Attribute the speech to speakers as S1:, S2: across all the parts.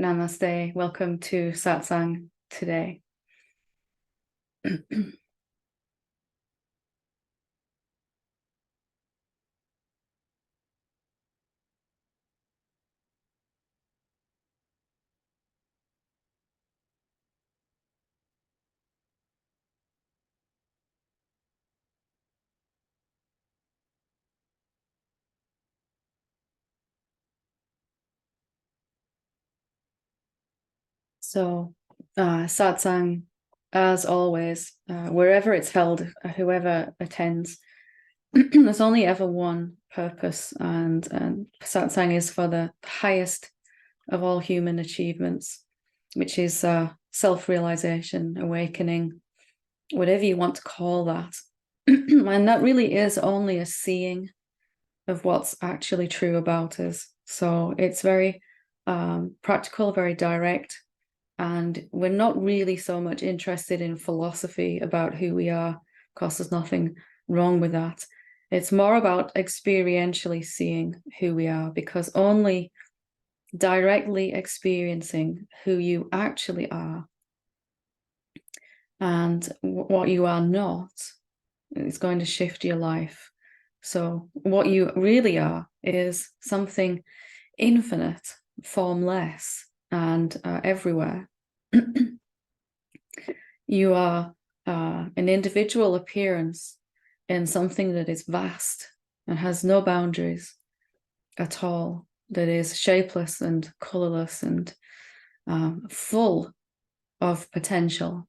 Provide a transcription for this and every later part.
S1: Namaste. Welcome to Satsang today. So, Satsang, as always, wherever it's held, whoever attends, there's only ever one purpose, and Satsang is for the highest of all human achievements, which is self-realization, awakening, whatever you want to call that. And that really is only a seeing of what's actually true about us. So it's very practical, very direct. And we're not really so much interested in philosophy about who we are. Of course, there's nothing wrong with that. It's more about experientially seeing who we are, because only directly experiencing who you actually are and what you are not is going to shift your life. So what you really are is something infinite, formless, and everywhere. You are an individual appearance in something that is vast and has no boundaries at all, that is shapeless and colorless and full of potential,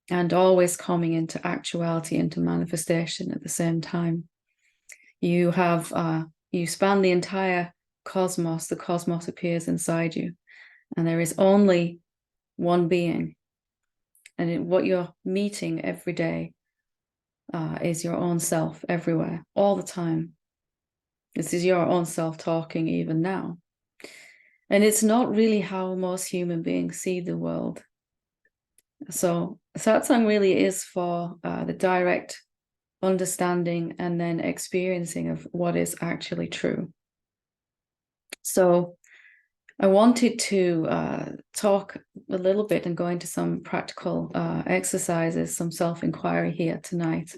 S1: and always coming into actuality, into manifestation at the same time. You have you span the entire cosmos. The cosmos appears inside you, and there is only one being. And what you're meeting every day is your own self everywhere, all the time. This is your own self talking even now. And it's not really how most human beings see the world. So Satsang really is for the direct understanding and then experiencing of what is actually true. So I wanted to talk a little bit and go into some practical exercises, some self-inquiry here tonight,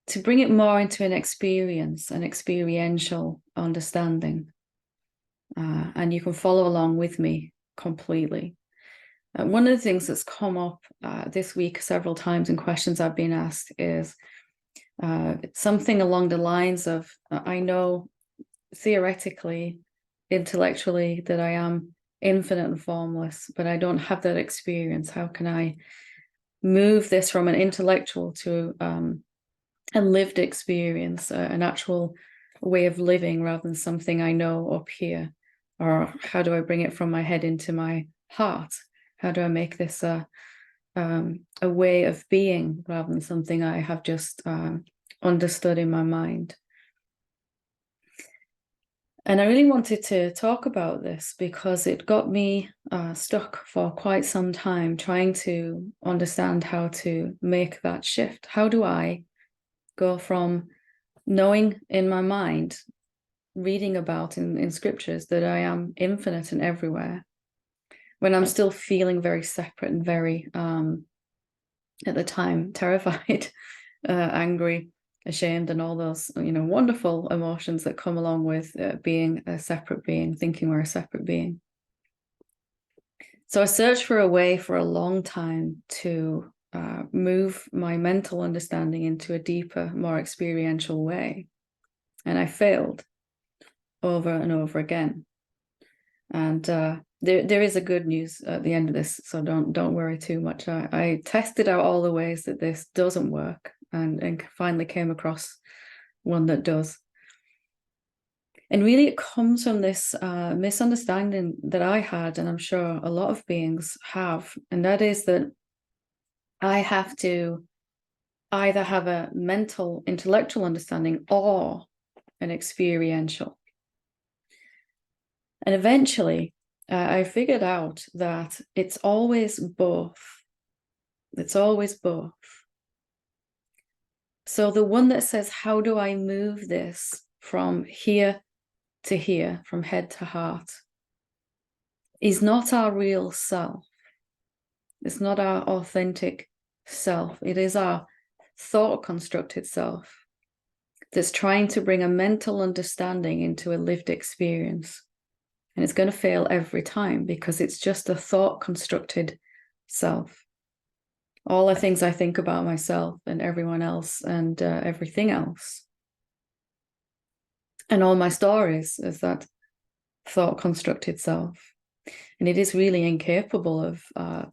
S1: to bring it more into an experience, an experiential understanding. And you can follow along with me completely. One of the things that's come up this week several times in questions I've been asked is something along the lines of, I know theoretically, intellectually, that I am infinite and formless, but I don't have that experience. How can I move this from an intellectual to a lived experience, an actual way of living rather than something I know up here? Or how do I bring it from my head into my heart? How do I make this a way of being rather than something I have just understood in my mind? And I really wanted to talk about this because it got me stuck for quite some time trying to understand how to make that shift. How do I go from knowing in my mind, reading about in scriptures that I am infinite and everywhere, when I'm still feeling very separate and very, at the time, terrified, angry, ashamed, and all those, wonderful emotions that come along with being a separate being, thinking we're a separate being. So I searched for a way for a long time to move my mental understanding into a deeper, more experiential way. And I failed over and over again. And there is a good news at the end of this, so don't worry too much. I tested out all the ways that this doesn't work and finally came across one that does. And really it comes from this misunderstanding that I had, and I'm sure a lot of beings have, and that is that I have to either have a mental, intellectual understanding or an experiential. And eventually, I figured out that it's always both. It's always both. So the one that says, how do I move this from here to here, from head to heart? is not our real self. It's not our authentic self. It is our thought constructed self that's trying to bring a mental understanding into a lived experience. And it's going to fail every time because it's just a thought constructed self. All the things I think about myself and everyone else and everything else. And all my stories is that thought constructed self. And it is really incapable of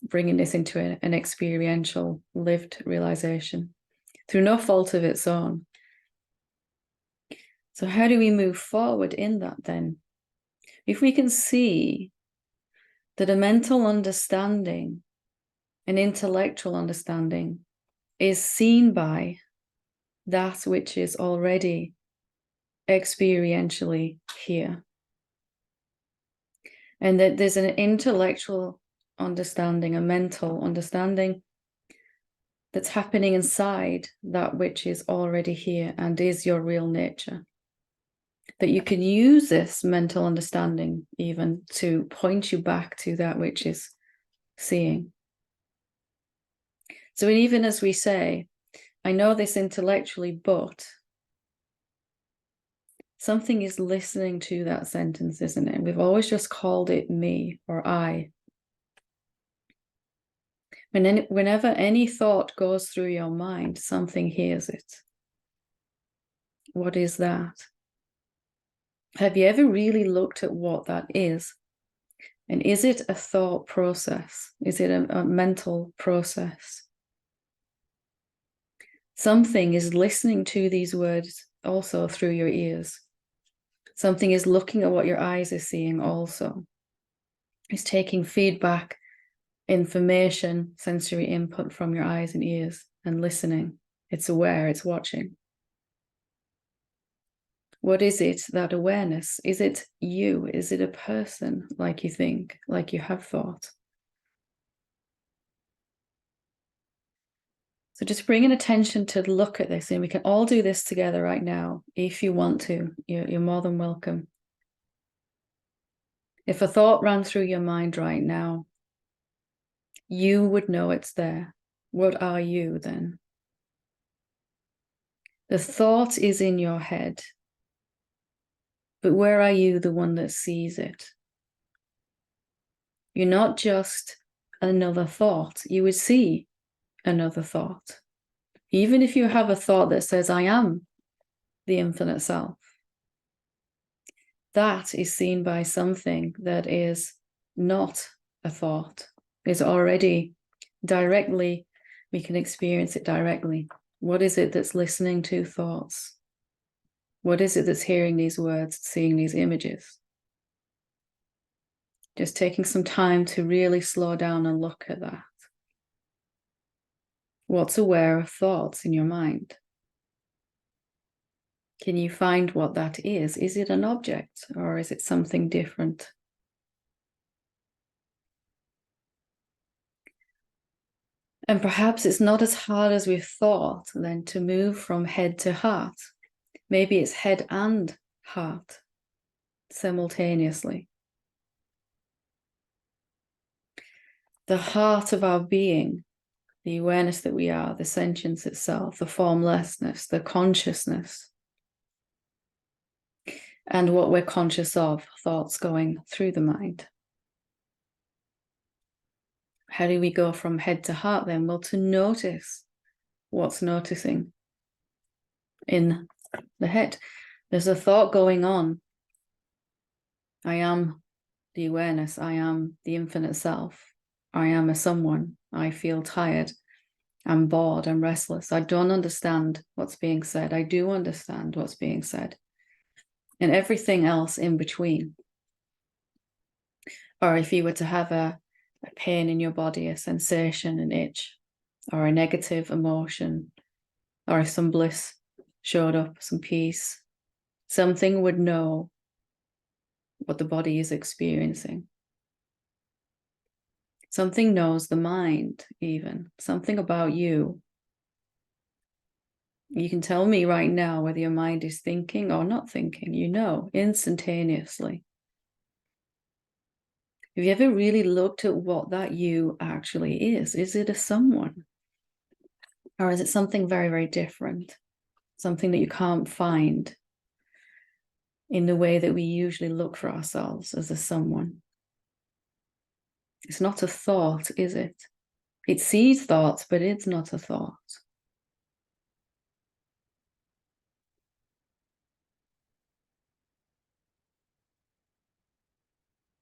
S1: bringing this into an experiential lived realization through no fault of its own. So how do we move forward in that then? If we can see that a mental understanding, an intellectual understanding, is seen by that which is already experientially here, and that there's an intellectual understanding, a mental understanding that's happening inside that which is already here and is your real nature, that you can use this mental understanding even to point you back to that which is seeing. So even as we say, I know this intellectually, but something is listening to that sentence, isn't it? We've always just called it me or I. Whenever any thought goes through your mind, something hears it. What is that? Have you ever really looked at what that is? And is it a thought process? Is it a mental process? Something is listening to these words also through your ears. Something is looking at what your eyes are seeing also. It's taking feedback, information, sensory input from your eyes and ears and listening. It's aware, it's watching. What is it, that awareness? Is it you? Is it a person like you think, like you have thought? So just bringing attention to look at this, and we can all do this together right now. If you want to, you're more than welcome. If a thought ran through your mind right now, you would know it's there. What are you then? The thought is in your head, but where are you, the one that sees it? You're not just another thought. You would see another thought. Even if you have a thought that says, I am the infinite self, that is seen by something that is not a thought, is already directly, we can experience it directly. What is it that's listening to thoughts? What is it that's hearing these words, seeing these images? Just taking some time to really slow down and look at that. What's aware of thoughts in your mind? Can you find what that is? Is it an object or is it something different? And perhaps it's not as hard as we've thought then to move from head to heart. Maybe it's head and heart simultaneously. The heart of our being, the awareness that we are, the sentience itself, the formlessness, the consciousness, and what we're conscious of, thoughts going through the mind. How do we go from head to heart then? Well, to notice what's noticing in the head. There's a thought going on. I am the awareness. I am the infinite self. I am a someone. I feel tired. I'm bored. I'm restless. I don't understand what's being said. I do understand what's being said. And everything else in between. Or if you were to have a pain in your body, a sensation, an itch, or a negative emotion, or if some bliss showed up, some peace, something would know what the body is experiencing. Something knows the mind, even. Something about you. You can tell me right now whether your mind is thinking or not thinking. You know, instantaneously. Have you ever really looked at what that you actually is? Is it a someone? Or is it something very, very different? Something that you can't find in the way that we usually look for ourselves as a someone? It's not a thought, is it? It sees thoughts, but it's not a thought.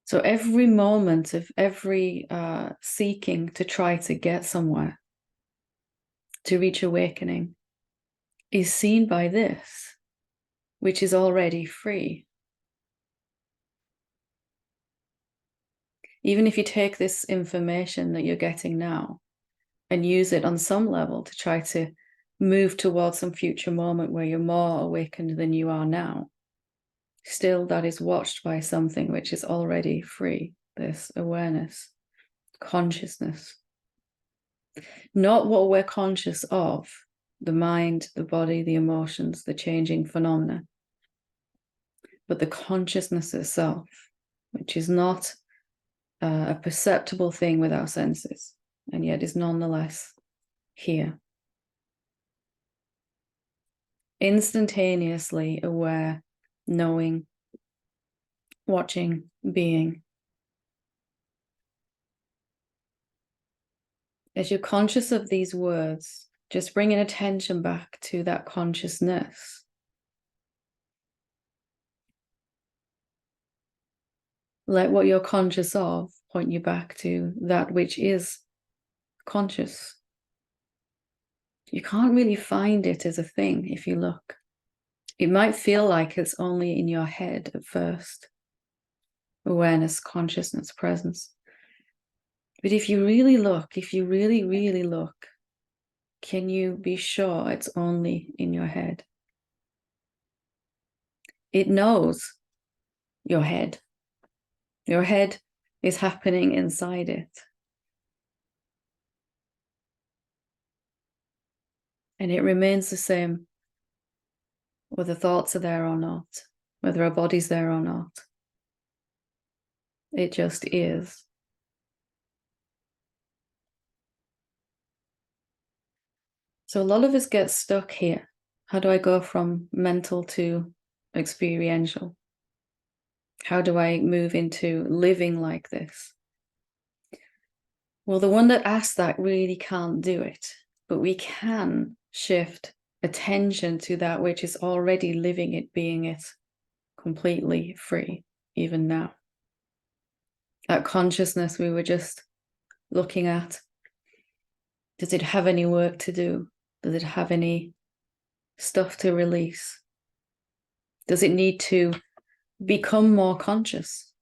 S1: So every moment of every seeking to try to get somewhere, to reach awakening, is seen by this, which is already free. Even if you take this information that you're getting now and use it on some level to try to move towards some future moment where you're more awakened than you are now, still that is watched by something which is already free, this awareness, consciousness. Not what we're conscious of, the mind, the body, the emotions, the changing phenomena, but the consciousness itself, which is not a perceptible thing with our senses, and yet is nonetheless here. Instantaneously aware, knowing, watching, being. As you're conscious of these words, just bringing attention back to that consciousness. Let what you're conscious of point you back to that which is conscious. You can't really find it as a thing if you look. It might feel like it's only in your head at first. Awareness, consciousness, presence. But if you really look, if you really, really look, can you be sure it's only in your head? It knows your head. Your head is happening inside it. And it remains the same whether thoughts are there or not, whether our body's there or not. It just is. So a lot of us get stuck here. How do I go from mental to experiential? How do I move into living like this? Well, the one that asks that really can't do it, but we can shift attention to that which is already living it, being it, completely free, even now. That consciousness we were just looking at, does it have any work to do? Does it have any stuff to release? Does it need to become more conscious?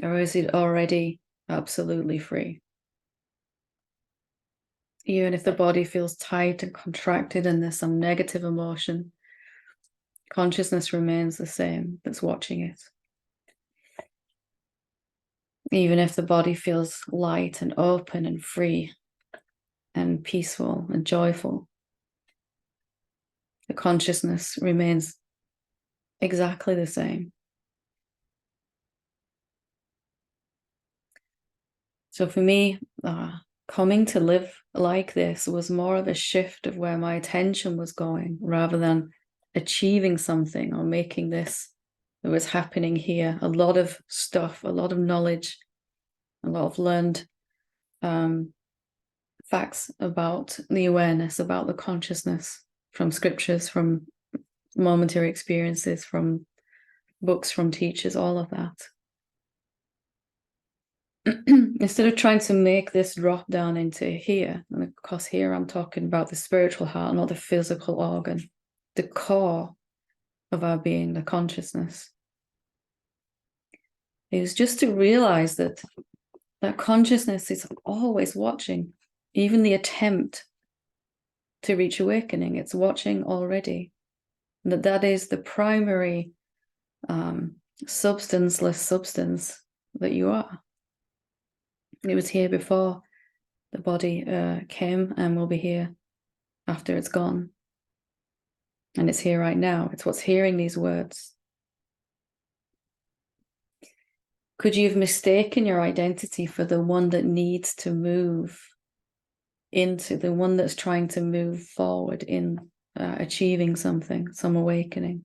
S1: Or is it already absolutely free? Even if the body feels tight and contracted and there's some negative emotion, consciousness remains the same that's watching it. Even if the body feels light and open and free and peaceful and joyful, the consciousness remains exactly the same. So for me, coming to live like this was more of a shift of where my attention was going rather than achieving something or making this that was happening here. A lot of stuff, a lot of knowledge, a lot of learned facts about the awareness, about the consciousness from scriptures, from momentary experiences, from books, from teachers, all of that. Instead of trying to make this drop down into here, and of course here I'm talking about the spiritual heart, not the physical organ, the core of our being, the consciousness, is just to realize that that consciousness is always watching, even the attempt to reach awakening, it's watching already. And that is the primary substanceless substance that you are. It was here before the body came and will be here after it's gone. And it's here right now. It's what's hearing these words. Could you have mistaken your identity for the one that needs to move into, the one that's trying to move forward in achieving something, some awakening,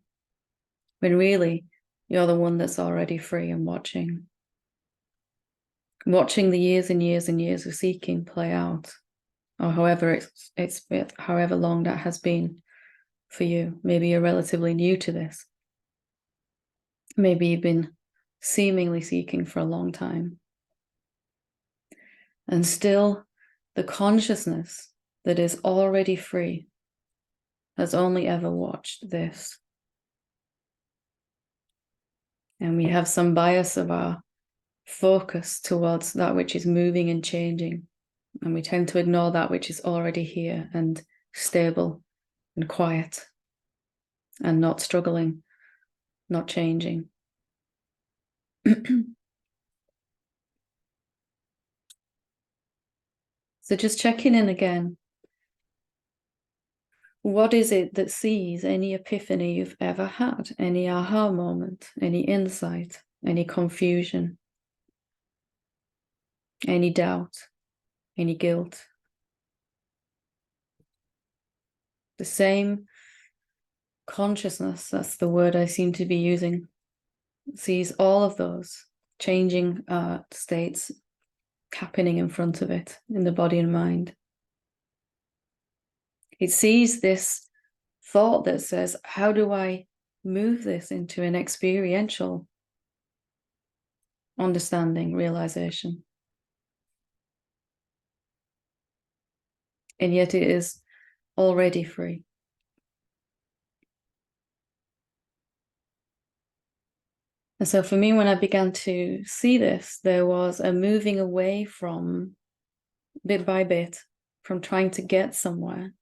S1: when really you're the one that's already free and watching the years and years and years of seeking play out, or however it's however long that has been for you. Maybe you're relatively new to this. Maybe you've been seemingly seeking for a long time. And still, the consciousness that is already free has only ever watched this. And we have some bias of our focus towards that which is moving and changing. And we tend to ignore that which is already here and stable and quiet and not struggling, not changing. So just checking in again. What is it that sees any epiphany you've ever had? Any aha moment, any insight, any confusion, any doubt, any guilt? The same consciousness, that's the word I seem to be using, sees all of those changing states happening in front of it in the body and mind. It sees this thought that says, how do I move this into an experiential understanding, realization? And yet it is already free. And so for me, when I began to see this, there was a moving away from, bit by bit, from trying to get somewhere,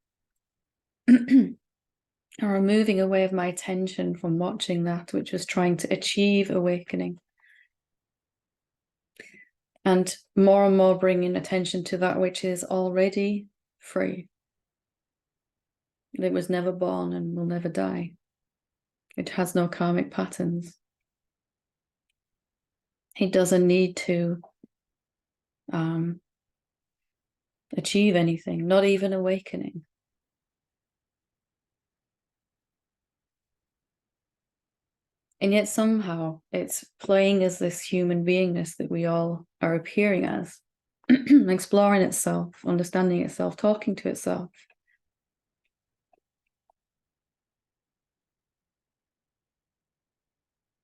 S1: or a moving away of my attention from watching that which was trying to achieve awakening. And more bringing attention to that which is already free. It was never born and will never die. It has no karmic patterns. It doesn't need to achieve anything, not even awakening. And yet somehow it's playing as this human beingness that we all are appearing as, exploring itself, understanding itself, talking to itself.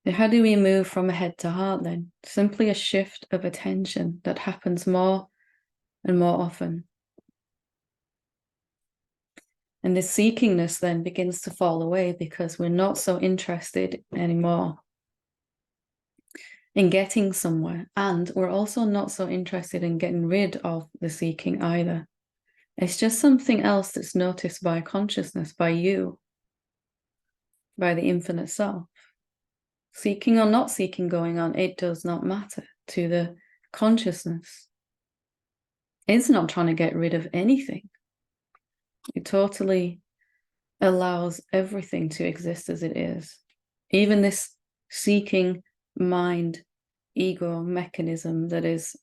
S1: How do we move from head to heart then? Simply a shift of attention that happens more and more often. And this seekingness then begins to fall away because we're not so interested anymore in getting somewhere. And we're also not so interested in getting rid of the seeking either. It's just something else that's noticed by consciousness, by you, by the infinite self. Seeking or not seeking going on, it does not matter to the consciousness. It's not trying to get rid of anything. It totally allows everything to exist as it is. Even this seeking mind, ego mechanism that is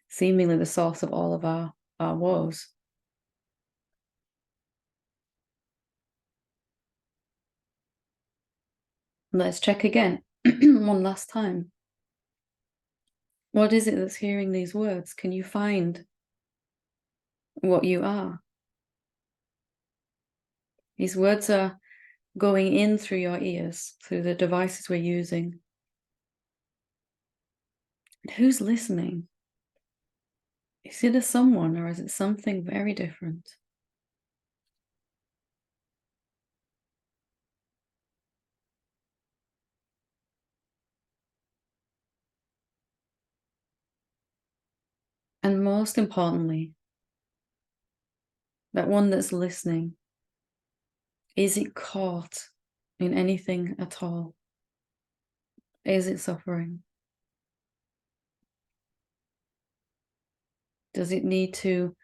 S1: seemingly the source of all of our woes. Let's check again, one last time. What is it that's hearing these words? Can you find what you are? These words are going in through your ears, through the devices we're using. And who's listening? Is it a someone or is it something very different? And most importantly, that one that's listening, is it caught in anything at all? Is it suffering? Does it need to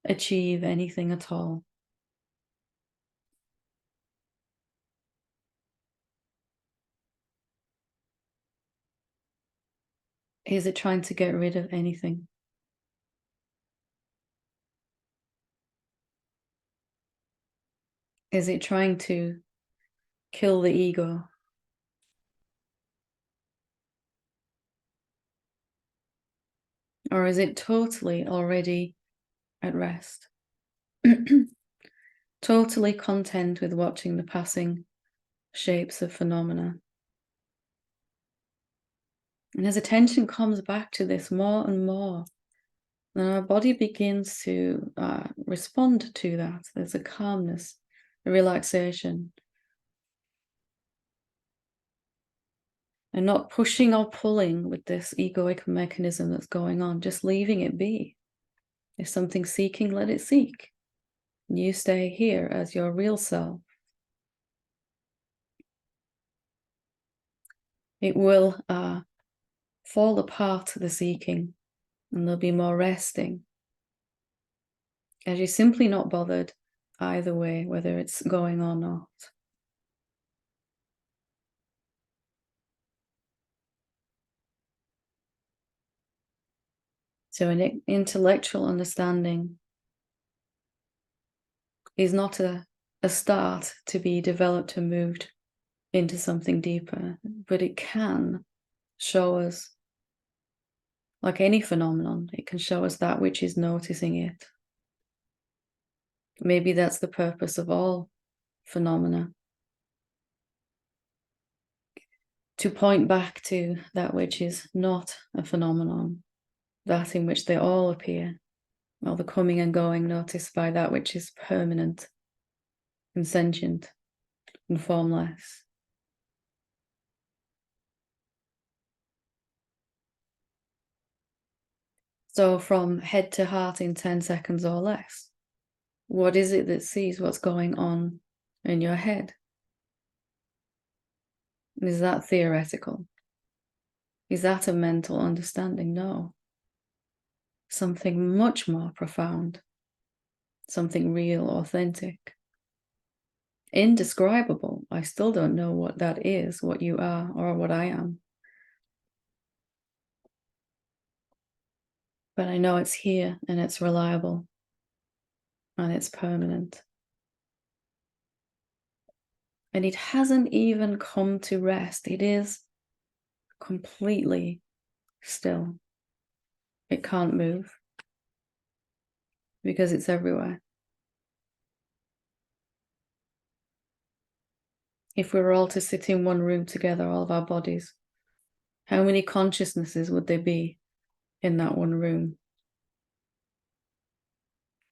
S1: achieve anything at all? Is it trying to get rid of anything? Is it trying to kill the ego? Or is it totally already at rest? Totally content with watching the passing shapes of phenomena. And as attention comes back to this more and more, then our body begins to respond to that. There's a calmness, a relaxation. And not pushing or pulling with this egoic mechanism that's going on, just leaving it be. If something's seeking, let it seek. You stay here as your real self. It will fall apart, the seeking, and there'll be more resting. As you're simply not bothered either way, whether it's going or not. So an intellectual understanding is not a start to be developed and moved into something deeper, but it can show us, like any phenomenon, it can show us that which is noticing it. Maybe that's the purpose of all phenomena, to point back to that which is not a phenomenon, that in which they all appear, or the coming and going noticed by that which is permanent and sentient and formless. So from head to heart in 10 seconds or less, what is it that sees what's going on in your head? Is that theoretical? Is that a mental understanding? No. Something much more profound, something real, authentic, indescribable. I still don't know what that is, what you are, or what I am. But I know it's here, and it's reliable, and it's permanent. And it hasn't even come to rest. It is completely still. It can't move because it's everywhere. If we were all to sit in one room together, all of our bodies, how many consciousnesses would there be in that one room?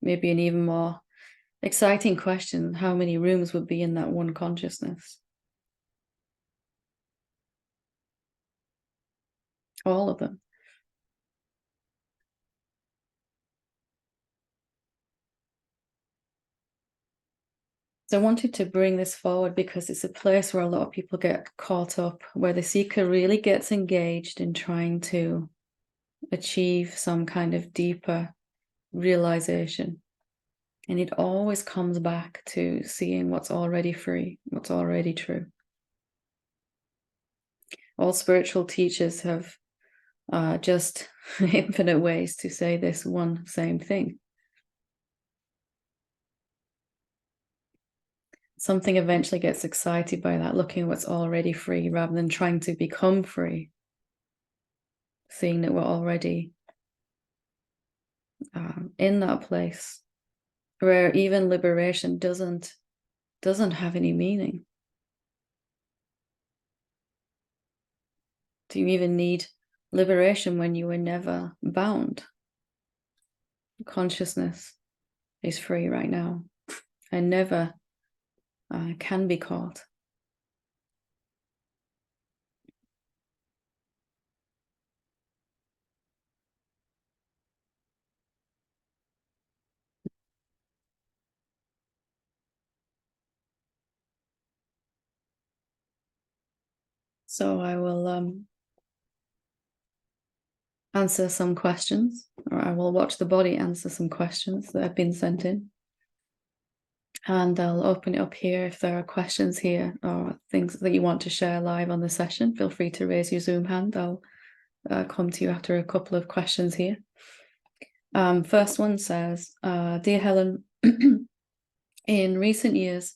S1: Maybe an even more exciting question, how many rooms would be in that one consciousness? All of them. So I wanted to bring this forward because it's a place where a lot of people get caught up, where the seeker really gets engaged in trying to achieve some kind of deeper realization. And it always comes back to seeing what's already free, what's already true. All spiritual teachers have just infinite ways to say this one same thing. Something eventually gets excited by that, looking at what's already free rather than trying to become free, seeing that we're already in that place where even liberation doesn't have any meaning. Do you even need liberation when you were never bound? Consciousness is free right now and never can be caught. So I will answer some questions, or I will watch the body answer some questions that have been sent in. And I'll open it up here. If there are questions here or things that you want to share live on the session, feel free to raise your Zoom hand. I'll come to you after a couple of questions here. First one says, Dear Helen, in recent years,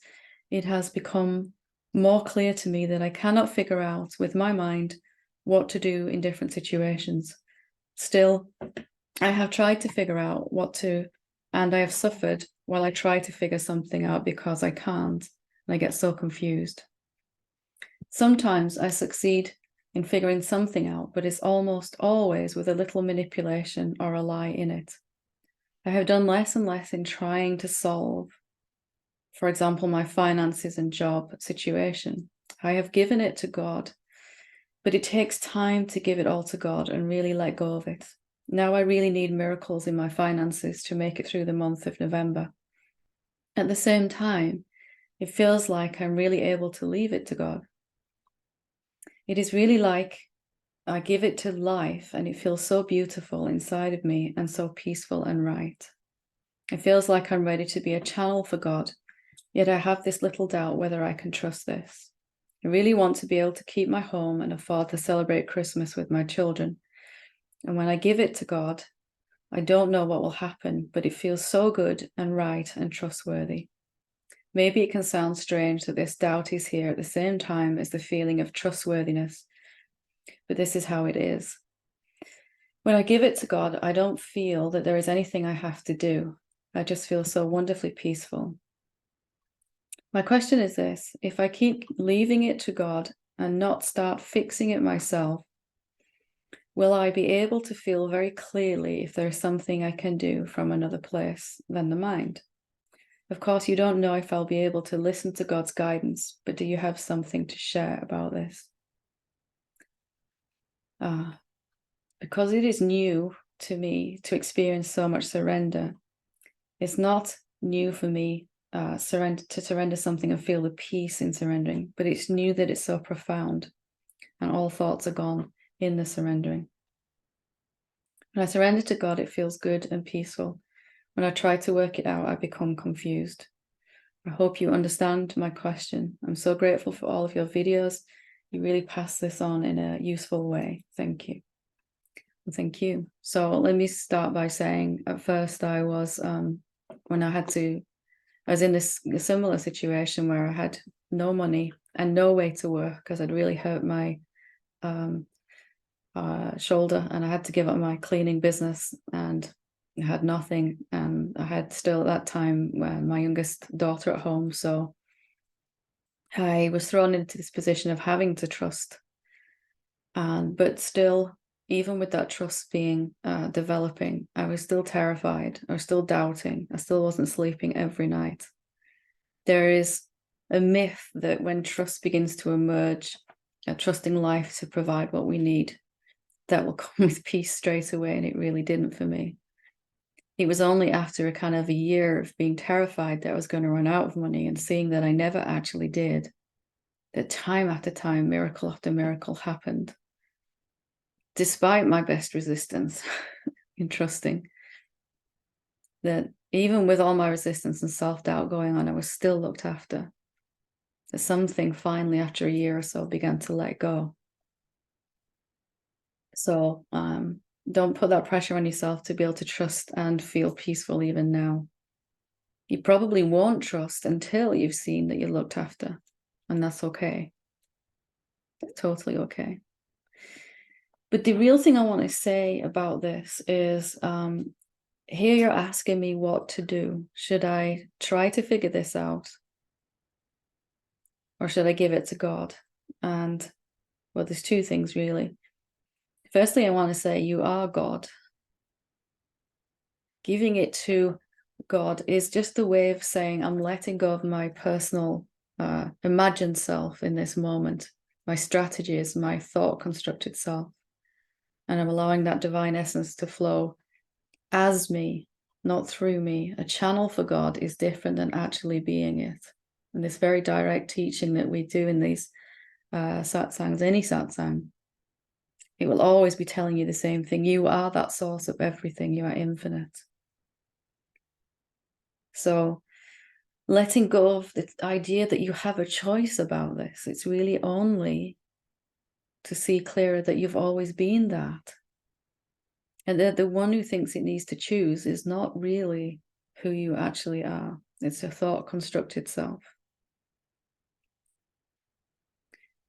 S1: it has become more clear to me that I cannot figure out with my mind what to do in different situations. Still, I have tried to figure out what to, and I have suffered while I try to figure something out because I can't, and I get so confused. Sometimes I succeed in figuring something out, but it's almost always with a little manipulation or a lie in it. I have done less and less in trying to solve, for example, my finances and job situation. I have given it to God, but it takes time to give it all to God and really let go of it. Now I really need miracles in my finances to make it through the month of November. At the same time, it feels like I'm really able to leave it to God. It is really like I give it to life and it feels so beautiful inside of me and so peaceful and right. It feels like I'm ready to be a channel for God, yet I have this little doubt whether I can trust this. I really want to be able to keep my home and afford to celebrate Christmas with my children. And when I give it to God, I don't know what will happen, but it feels so good and right and trustworthy. Maybe it can sound strange that this doubt is here at the same time as the feeling of trustworthiness, but this is how it is. When I give it to God, I don't feel that there is anything I have to do. I just feel so wonderfully peaceful. My question is this: if I keep leaving it to God and not start fixing it myself, will I be able to feel very clearly if there's something I can do from another place than the mind? Of course, you don't know if I'll be able to listen to God's guidance, but do you have something to share about this? Because it is new to me to experience so much surrender. It's not new for me to surrender something and feel the peace in surrendering, but it's new that it's so profound and all thoughts are gone in the surrendering. When I surrender to God, it feels good and peaceful. When I try to work it out, I become confused. I hope you understand my question. I'm so grateful for all of your videos. You really pass this on in a useful way. Thank you. Well, thank you. So let me start by saying, at first I was, when I was in this similar situation where I had no money and no way to work because I'd really hurt my shoulder and I had to give up my cleaning business and I had nothing, and I had still at that time my youngest daughter at home, so I was thrown into this position of having to trust, but still, even with that trust being developing, I was still terrified, I was still doubting, I still wasn't sleeping every night. There is a myth that when trust begins to emerge, trusting life to provide what we need, that will come with peace straight away, and it really didn't for me. It was only after a kind of a year of being terrified that I was going to run out of money and seeing that I never actually did, that time after time, miracle after miracle happened, despite my best resistance in trusting, that even with all my resistance and self-doubt going on, I was still looked after. That something finally, after a year or so, began to let go. So don't put that pressure on yourself to be able to trust and feel peaceful even now. You probably won't trust until you've seen that you're looked after, and that's okay. That's totally okay. But the real thing I want to say about this is, here you're asking me what to do. Should I try to figure this out? Or should I give it to God? And, well, there's two things really. Firstly, I want to say you are God. Giving it to God is just a way of saying I'm letting go of my personal imagined self in this moment, my strategies, my thought constructed self. And I'm allowing that divine essence to flow as me, not through me. A channel for God is different than actually being it. And this very direct teaching that we do in these satsangs, any satsang, it will always be telling you the same thing. You are that source of everything. You are infinite. So letting go of the idea that you have a choice about this, it's really only to see clearer that you've always been that. And that the one who thinks it needs to choose is not really who you actually are. It's a thought constructed self.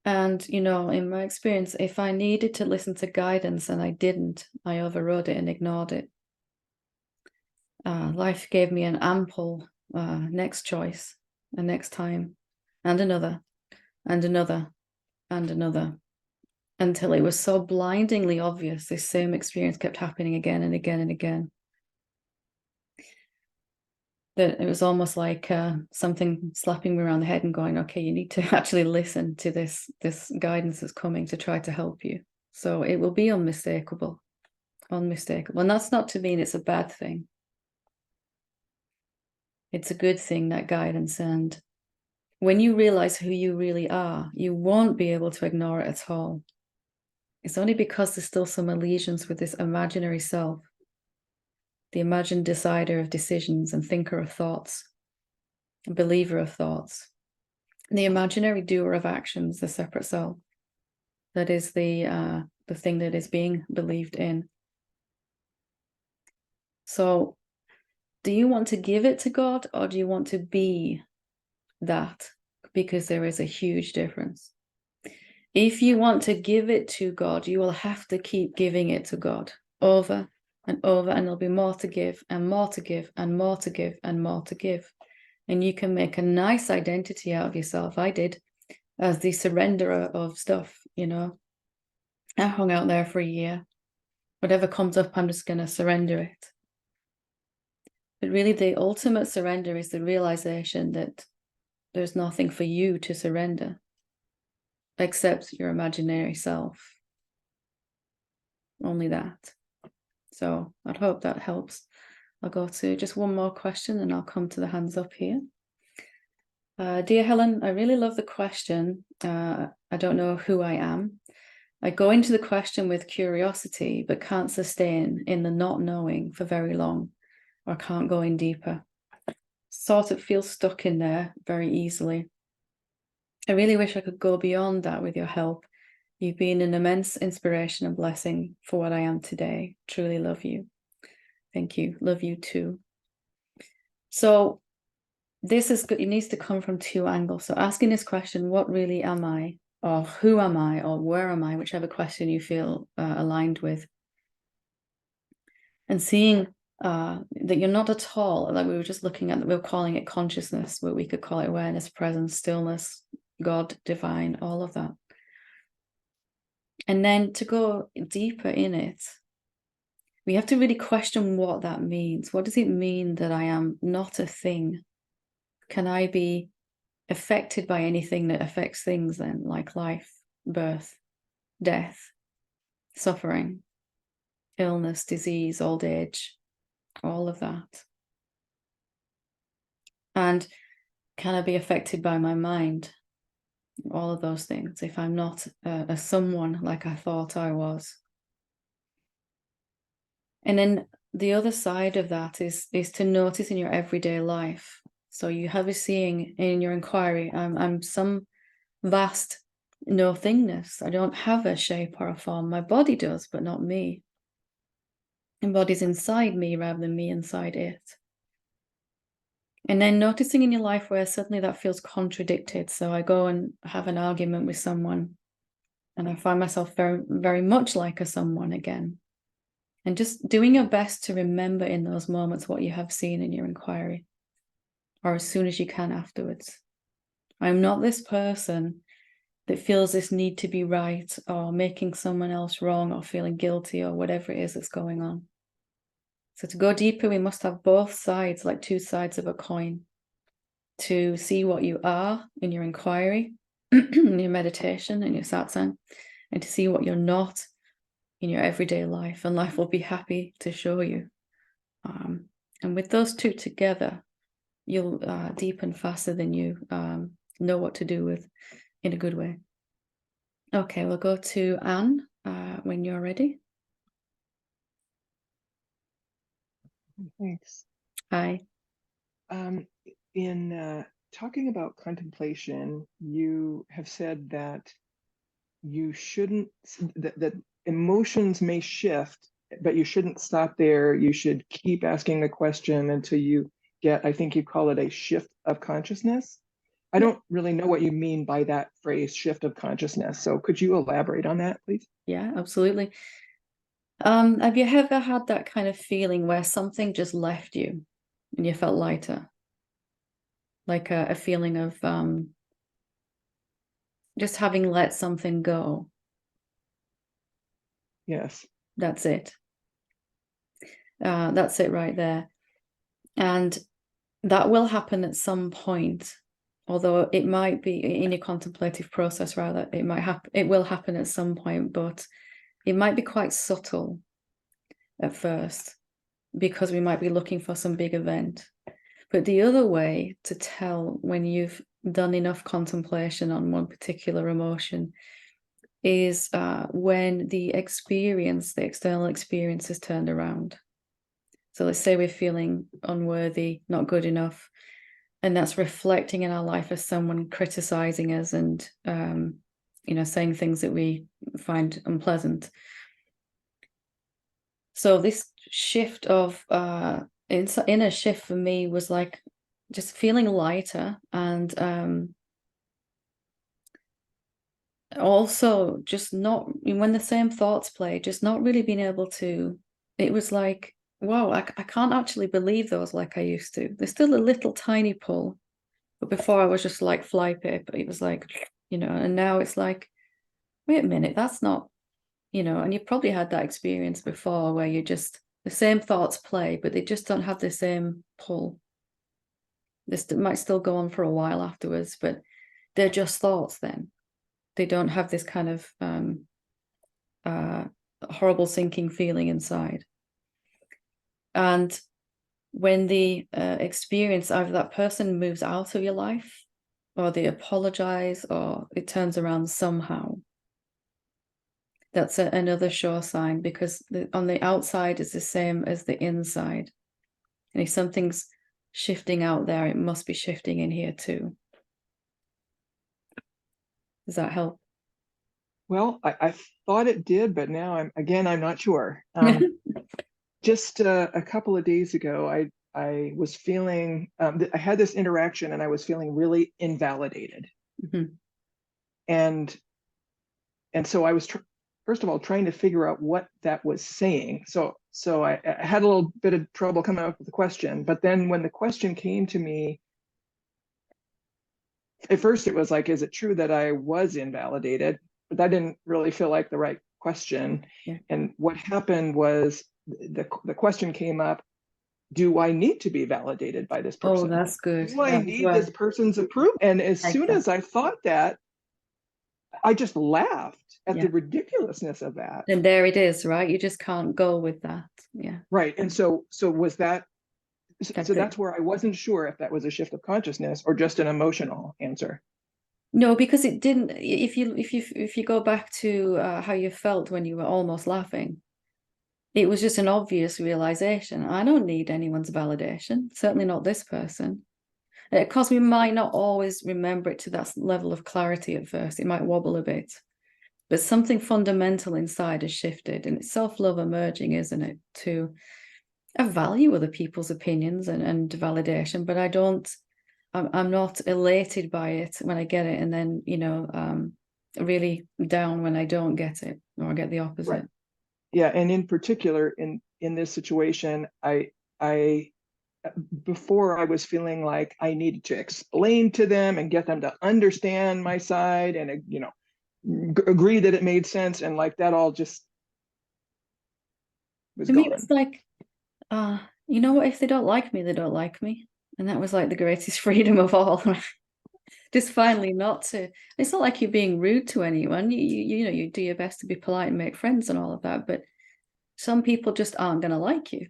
S1: And, you know, in my experience, if I needed to listen to guidance and I didn't, I overrode it and ignored it. Life gave me an ample next choice, a next time, and another, and another, and another, until it was so blindingly obvious this same experience kept happening again and again and again, that it was almost like something slapping me around the head and going, okay, you need to actually listen to this guidance that's coming to try to help you. So it will be unmistakable. And that's not to mean it's a bad thing. It's a good thing, that guidance. And when you realize who you really are, you won't be able to ignore it at all. It's only because there's still some allegiance with this imaginary self, the imagined decider of decisions and thinker of thoughts, and believer of thoughts, the imaginary doer of actions, the separate self, that is the thing that is being believed in. So, do you want to give it to God, or do you want to be that? Because there is a huge difference. If you want to give it to God, you will have to keep giving it to God over and over, and there'll be more to give and more to give and more to give and more to give. And you can make a nice identity out of yourself. I did, as the surrenderer of stuff, you know. I hung out there for a year. Whatever comes up, I'm just going to surrender it. But really, the ultimate surrender is the realization that there's nothing for you to surrender except your imaginary self. Only that. So I'd hope that helps. I'll go to just one more question and I'll come to the hands up here. Dear Helen, I really love the question. I don't know who I am. I go into the question with curiosity, but can't sustain in the not knowing for very long, or can't go in deeper. Sort of feel stuck in there very easily. I really wish I could go beyond that with your help. You've been an immense inspiration and blessing for what I am today. Truly love you. Thank you. Love you too. So this is good. It needs to come from two angles. So asking this question, what really am I? Or who am I? Or where am I? Whichever question you feel aligned with. And seeing that you're not at all, like we were just looking at, that we were calling it consciousness, where we could call it awareness, presence, stillness, God, divine, all of that. And then to go deeper in it, we have to really question what that means. What does it mean that I am not a thing? Can I be affected by anything that affects things then, like life, birth, death, suffering, illness, disease, old age, all of that? And can I be affected by my mind? All of those things, if I'm not a someone like I thought I was. And then the other side of that is to notice in your everyday life. So you have a seeing in your inquiry, I'm some vast no thingness. I don't have a shape or a form. My body does, but not me. And body's inside me rather than me inside it. And then noticing in your life where suddenly that feels contradicted. So I go and have an argument with someone and I find myself very, very much like a someone again. And just doing your best to remember in those moments what you have seen in your inquiry, or as soon as you can afterwards. I'm not this person that feels this need to be right, or making someone else wrong, or feeling guilty, or whatever it is that's going on. So to go deeper, we must have both sides, like two sides of a coin, to see what you are in your inquiry, in your meditation, in your satsang, and to see what you're not in your everyday life, and life will be happy to show you. And with those two together, you'll deepen faster than you know what to do with, in a good way. Okay, we'll go to Anne when you're ready.
S2: Thanks.
S1: Hi.
S2: In talking about contemplation, you have said that you shouldn't, that emotions may shift, but you shouldn't stop there. You should keep asking the question until you get, I think you call it a shift of consciousness. I don't really know what you mean by that phrase, shift of consciousness. So could you elaborate on that, please?
S1: Yeah, absolutely. Have you ever had that kind of feeling where something just left you and you felt lighter? Like a feeling of just having let something go.
S2: Yes.
S1: That's it. That's it right there. And that will happen at some point, although it might be in a contemplative process, rather, it will happen at some point, but it might be quite subtle at first because we might be looking for some big event. But the other way to tell when you've done enough contemplation on one particular emotion is when the external experience is turned around. So let's say we're feeling unworthy, not good enough, and that's reflecting in our life as someone criticizing us and saying things that we find unpleasant. So this shift of inner shift for me was like just feeling lighter, and also just not, when the same thoughts play, just not really being able to, it was like, whoa, I can't actually believe those like I used to. There's still a little tiny pull, but before I was just like flypaper. It was like, and now it's like, wait a minute, that's not, and you've probably had that experience before where you just, the same thoughts play, but they just don't have the same pull. This might still go on for a while afterwards, but they're just thoughts then. They don't have this kind of horrible sinking feeling inside. And when the experience, either that person moves out of your life or they apologize or it turns around somehow, that's another sure sign, because on the outside is the same as the inside. And if something's shifting out there, it must be shifting in here too. Does that help?
S2: Well, I thought it did, but now I'm not sure. Just a couple of days ago, I was feeling, I had this interaction and I was feeling really invalidated.
S1: Mm-hmm.
S2: And so I was first of all trying to figure out what that was saying. So I had a little bit of trouble coming up with the question, but then when the question came to me, at first it was like, is it true that I was invalidated? But that didn't really feel like the right question.
S1: Yeah.
S2: And what happened was the question came up, do I need to be validated by this person?
S1: Oh, that's good.
S2: Do I need this person's approval? And as soon as I thought that, I just laughed at the ridiculousness of that.
S1: And there it is, right? You just can't go with that. Yeah.
S2: Right. And so was that, so that's where I wasn't sure if that was a shift of consciousness or just an emotional answer.
S1: No, because it didn't. If you go back to how you felt when you were almost laughing, it was just an obvious realization. I don't need anyone's validation. Certainly not this person. Because we might not always remember it to that level of clarity at first. It might wobble a bit, but something fundamental inside has shifted, and it's self-love emerging, isn't it? To I value other people's opinions and validation, but I'm not elated by it when I get it, and then really down when I don't get it, or I get the opposite.
S2: Right. Yeah, and in particular, in this situation, I before I was feeling like I needed to explain to them and get them to understand my side and agree that it made sense, and like that all just was gone.
S1: It's like, you know what? If they don't like me, they don't like me, and that was like the greatest freedom of all. Just finally not to. It's not like you're being rude to anyone. You do your best to be polite and make friends and all of that, but some people just aren't going to like you.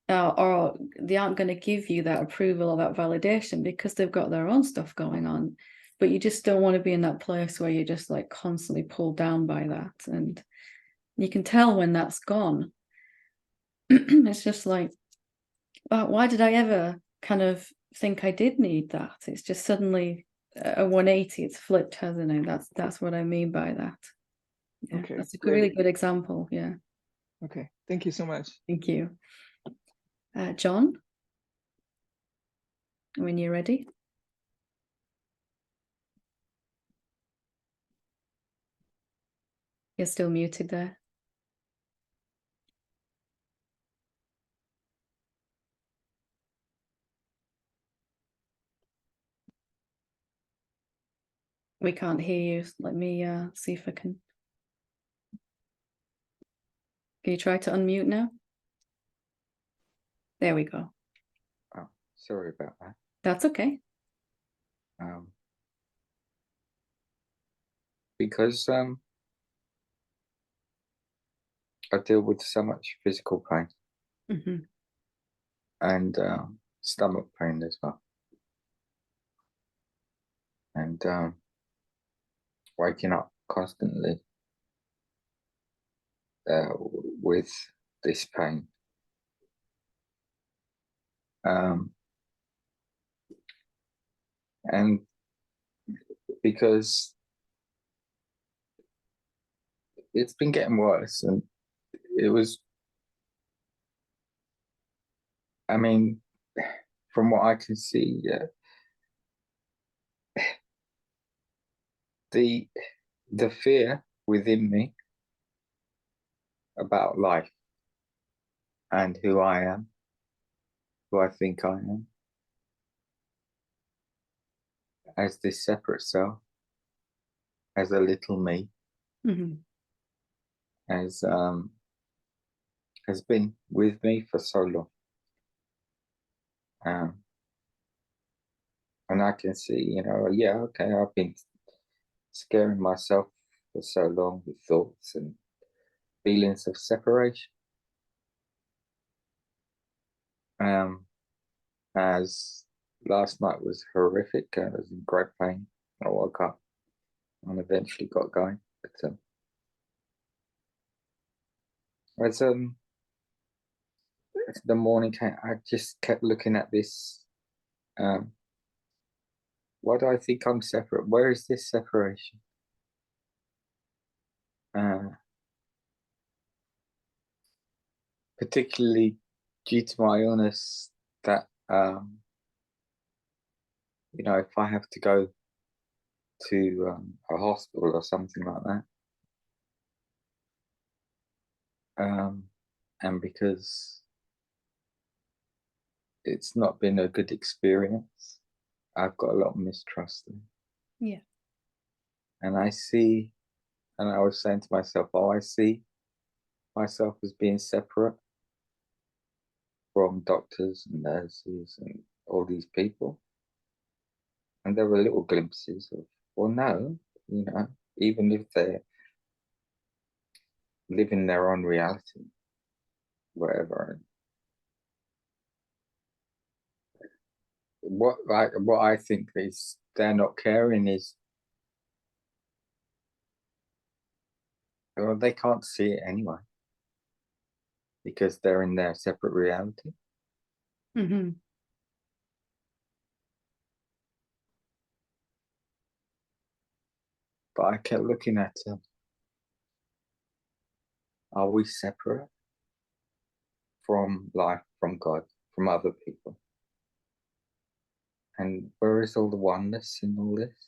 S1: Or they aren't going to give you that approval or that validation because they've got their own stuff going on. But you just don't want to be in that place where you're just like constantly pulled down by that. And you can tell when that's gone. It's just like, why did I ever kind of think I did need that? It's just suddenly a 180. It's flipped, hasn't it? That's what I mean by that. Yeah,
S2: Okay,
S1: that's a
S2: great.
S1: really good example. Yeah,
S2: Okay, thank you so much.
S1: thank you. John, when you're ready. You're still muted there. We can't hear you. Let me see if I can. Can you try to unmute now? There we go.
S3: Oh, sorry about that.
S1: That's okay.
S3: Because I deal with so much physical pain
S1: Mm-hmm.
S3: and stomach pain as well, and waking up constantly with this pain. And because it's been getting worse, and it was, I mean, from what I can see, the fear within me about life and who I am, who I think I am, as this separate self, as a little me,
S1: Mm-hmm.
S3: has been with me for so long. And I can see, yeah, okay, I've been scaring myself for so long with thoughts and feelings of separation. As last night was horrific, I was in great pain. I woke up and eventually got going. But as the morning came, I just kept looking at this. Why do I think I'm separate? Where is this separation? Particularly due to my illness, that if I have to go to a hospital or something like that, and because it's not been a good experience, I've got a lot of mistrust.
S1: Yeah.
S3: And I see, and I was saying to myself, I see myself as being separate from doctors and nurses and all these people. And there were little glimpses of, well, no, even if they're living their own reality, whatever. What I think is they're not caring is, well, they can't see it anyway because they're in their separate reality.
S1: Mm-hmm.
S3: But I kept looking at them. Are we separate from life, from God, from other people? And where is all the oneness in all this?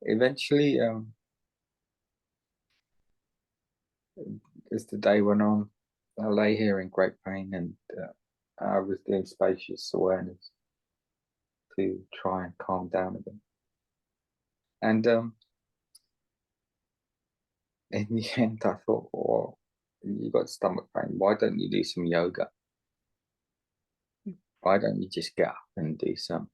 S3: Eventually, as the day went on, I lay here in great pain, and I was doing spacious awareness to try and calm down a bit. And in the end, I thought, well, you got stomach pain. Why don't you do some yoga? Why don't you just get up and do some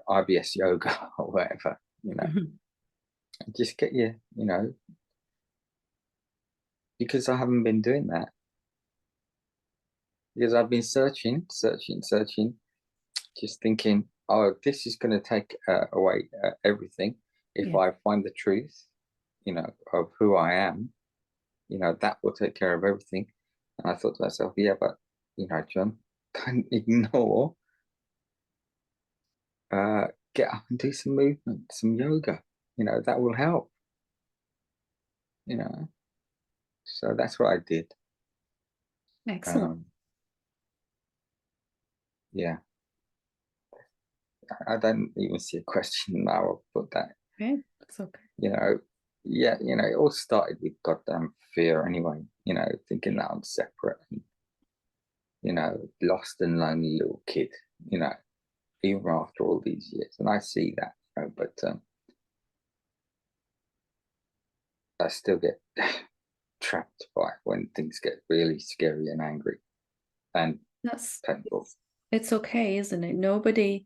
S3: IBS yoga or whatever,
S1: Mm-hmm.
S3: just get you, because I haven't been doing that. Because I've been searching, just thinking, oh, this is going to take away everything if
S1: Yeah.
S3: I find the truth, of who I am. you know, that will take care of everything. And I thought to myself, yeah, but, you know, John, don't ignore, get up and do some movement, some yoga, you know, that will help, you know. So that's what I did.
S1: Excellent.
S3: Yeah. I don't even see a question now. I'll put that.
S1: Okay, that's okay.
S3: You know, yeah, you know, it all started with goddamn fear anyway, you know, thinking that I'm separate and, you know, lost and lonely little kid, you know, even after all these years. And I see that, you know, but I still get trapped by when things get really scary and angry and
S1: That's
S3: painful.
S1: it's okay, isn't it? Nobody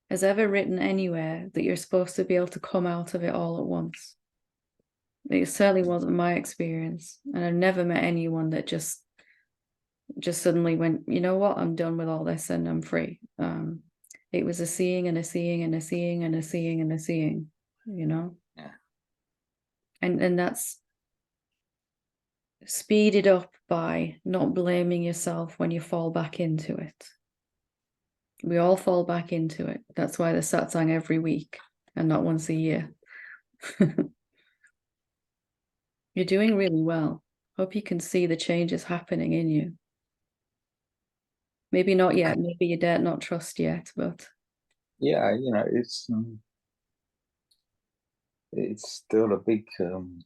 S1: has ever written anywhere that you're supposed to be able to come out of it all at once. It certainly wasn't my experience, and I've never met anyone that just suddenly went, you know what, I'm done with all this and I'm free. It was a seeing and a seeing and a seeing and a seeing and a seeing, you know.
S3: Yeah.
S1: And that's speeded up by not blaming yourself when you fall back into it. We all fall back into it. That's why the satsang every week and not once a year. You're doing really well. Hope you can see the changes happening in you. Maybe not yet. Maybe you dare not trust yet, but
S3: Yeah, you know, it's still a big, you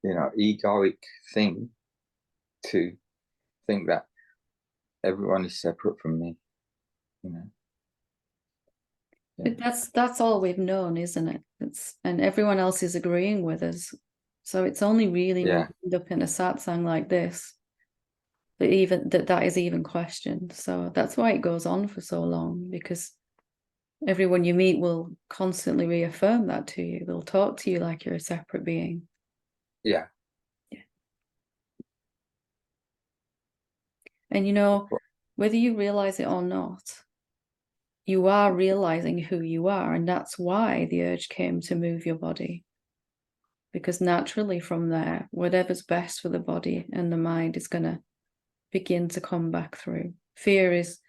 S3: know, egoic thing to think that everyone is separate from me, you know. Yeah.
S1: that's all we've known, isn't it? And everyone else is agreeing with us. So it's only really when
S3: Yeah.
S1: we end up in a satsang like this that is even questioned. So that's why it goes on for so long, because everyone you meet will constantly reaffirm that to you. They'll talk to you like you're a separate being.
S3: Yeah.
S1: Yeah. And you know, whether you realize it or not, you are realizing who you are, and that's why the urge came to move your body. Because naturally from there, whatever's best for the body and the mind is going to begin to come back through. Fear is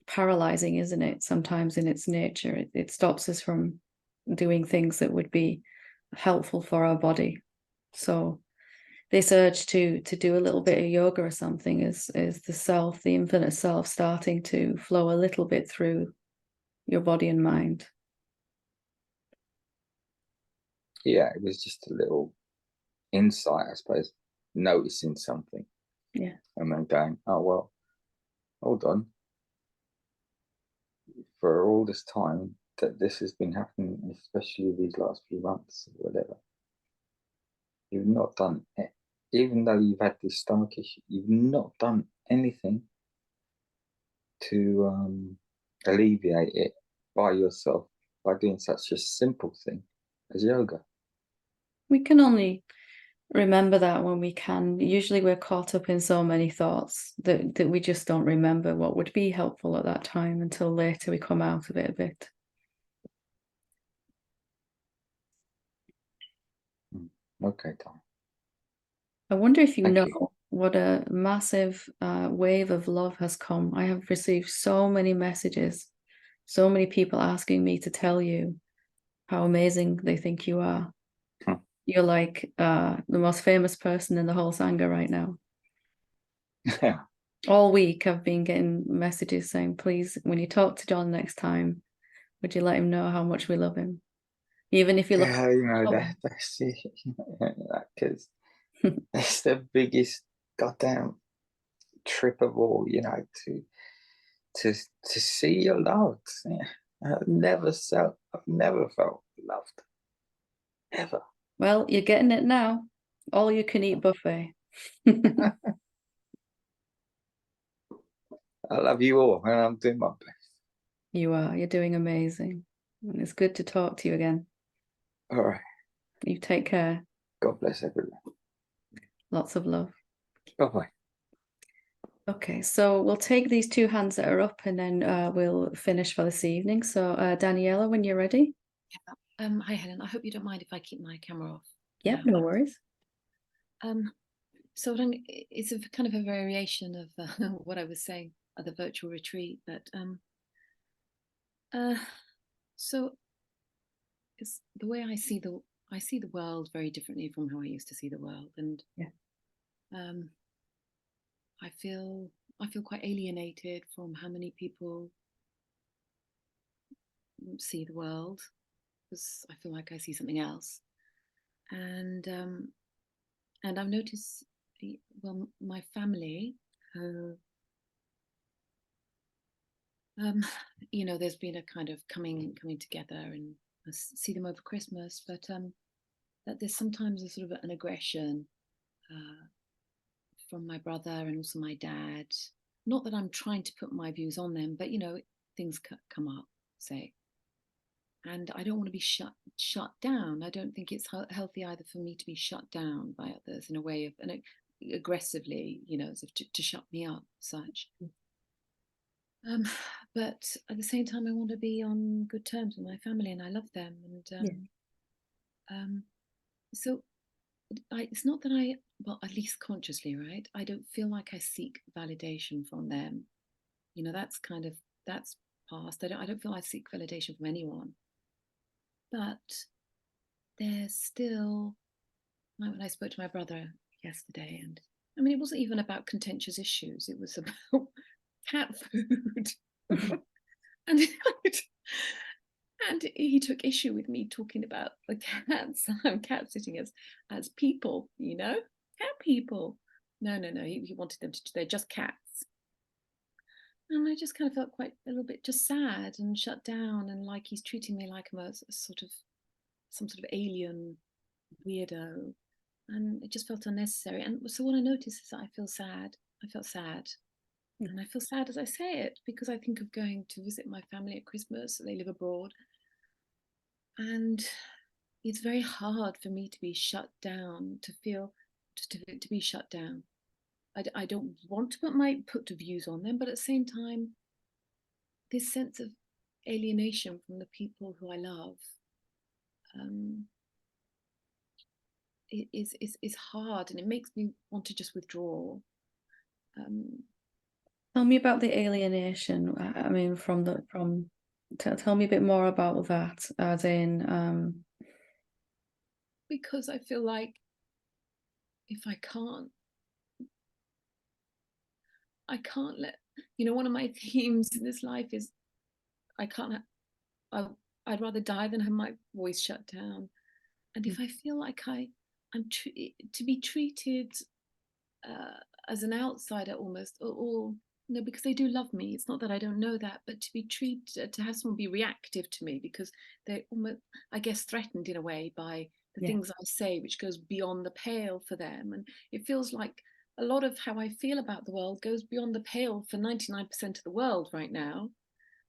S1: paralyzing, isn't it? Sometimes in its nature, it stops us from doing things that would be helpful for our body. So this urge to do a little bit of yoga or something is the self, the infinite self, starting to flow a little bit through your body and mind.
S3: Yeah, it was just a little insight, I suppose, noticing something.
S1: Yeah.
S3: And then going, oh, well, hold on. For all this time that this has been happening, especially these last few months or whatever, you've not done it. Even though you've had this stomach issue, you've not done anything to alleviate it by yourself by doing such a simple thing as yoga.
S1: We can only remember that when we can. Usually we're caught up in so many thoughts that we just don't remember what would be helpful at that time until later we come out of it a bit.
S3: Okay, Tom.
S1: I wonder if you
S3: Thank
S1: know
S3: you.
S1: what a massive wave of love has come. I have received so many messages, so many people asking me to tell you how amazing they think you are. You're like the most famous person in the whole Sangha right now.
S3: Yeah.
S1: All week I've been getting messages saying, please, when you talk to John next time, would you let him know how much we love him? Even if you look
S3: Yeah, you know, that's it. Because it's the biggest goddamn trip of all, you know, to see your loved. Yeah. I've never felt loved. Ever.
S1: well, you're getting it now. All you can eat buffet.
S3: I love you all, and I'm doing my best.
S1: You are. You're doing amazing. And it's good to talk to you again.
S3: All right.
S1: You take care.
S3: God bless everyone.
S1: Lots of love.
S3: Bye-bye.
S1: Okay, so we'll take these two hands that are up and then we'll finish for this evening. So Daniela, when you're ready.
S4: Hi, Helen. I hope you don't mind if I keep my camera off.
S1: Yeah, no worries.
S4: So it's a kind of a variation of what I was saying at the virtual retreat. But so it's the way I see the world very differently from how I used to see the world, and
S1: Yeah.
S4: I feel quite alienated from how many people see the world, because I feel like I see something else, and I've noticed, well, my family, there's been a kind of coming together, and I see them over Christmas, but that there's sometimes a sort of an aggression from my brother and also my dad. Not that I'm trying to put my views on them, but things come up, say, and I don't want to be shut down. I don't think it's healthy either for me to be shut down by others in a way of, and aggressively, as if to shut me up, such. But at the same time, I want to be on good terms with my family, and I love them. And so it's not that well, at least consciously, right? I don't feel like I seek validation from them. That's past. I don't feel I seek validation from anyone. But there's still, like when I spoke to my brother yesterday, and I mean, it wasn't even about contentious issues. It was about cat food. And he took issue with me talking about the cats. I'm cat sitting as people, cat people. No. He wanted them to. They're just cats. And I just kind of felt quite a little bit just sad and shut down, and like he's treating me like I'm some sort of alien weirdo, and it just felt unnecessary. And so what I noticed is that I felt sad. And I feel sad as I say it, because I think of going to visit my family at Christmas. They live abroad. And it's very hard for me to be shut down, to be shut down. I don't want to put views on them, but at the same time, this sense of alienation from the people who I love is hard, and it makes me want to just withdraw.
S1: Tell me about the alienation. I mean, tell me a bit more about that, as in.
S4: Because I feel like if I can't let, one of my themes in this life is I'd rather die than have my voice shut down. And if I feel like I'm to be treated as an outsider almost, or because they do love me. It's not that I don't know that, but to be treated, to have someone be reactive to me because they're almost, I guess, threatened in a way by the things I say, which goes beyond the pale for them. And it feels like a lot of how I feel about the world goes beyond the pale for 99% of the world right now.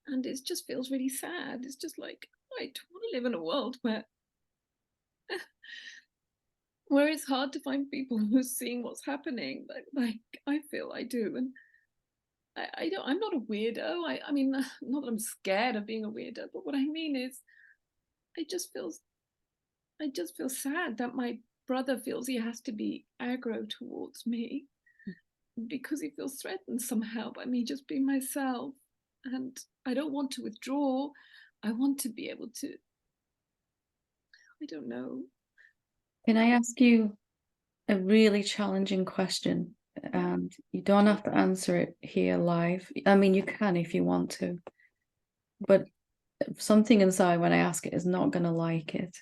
S4: And it just feels really sad. It's just like, I don't want to live in a world where it's hard to find people who are seeing what's happening, like I feel I do. And I'm not a weirdo. I mean, not that I'm scared of being a weirdo, but what I mean is, I just feel sad that my brother feels he has to be aggro towards me because he feels threatened somehow by me just being myself. And I don't want to withdraw. I want to be able to, I don't know.
S1: Can I ask you a really challenging question? And you don't have to answer it here live. I mean, you can if you want to, but something inside when I ask it is not going to like it.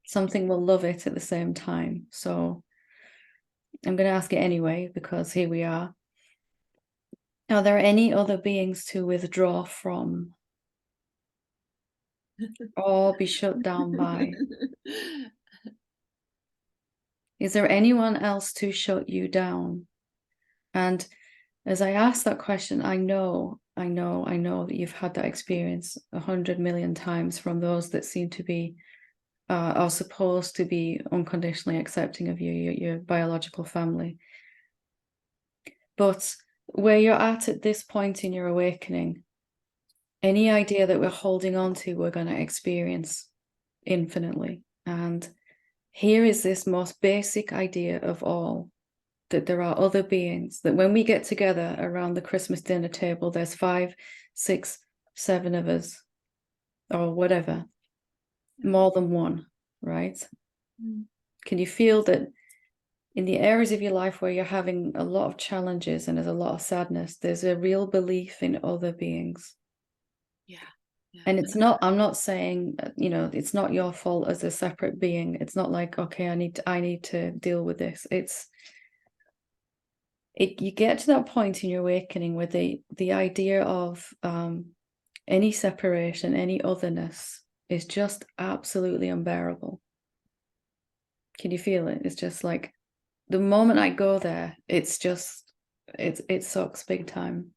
S1: Something will love it at the same time. So I'm going to ask it anyway, because here we are. Are there any other beings to withdraw from or be shut down by? Is there anyone else to shut you down? And as I ask that question, I know that you've had that experience 100 million times from those that seem to be are supposed to be unconditionally accepting of you, your biological family. But where you're at this point in your awakening, any idea that we're holding on to, we're going to experience infinitely. And here is this most basic idea of all, that there are other beings, that when we get together around the Christmas dinner table, there's 5, 6, 7 of us, or whatever, more than one, right? Can you feel that in the areas of your life where you're having a lot of challenges and there's a lot of sadness, there's a real belief in other beings?
S4: Yeah.
S1: And it's not, I'm not saying, you know, it's not your fault as a separate being. It's not like, okay, I need to deal with this. You get to that point in your awakening where the idea of any separation, any otherness is just absolutely unbearable. Can you feel it? It's just like the moment I go there, it's just, it sucks big time.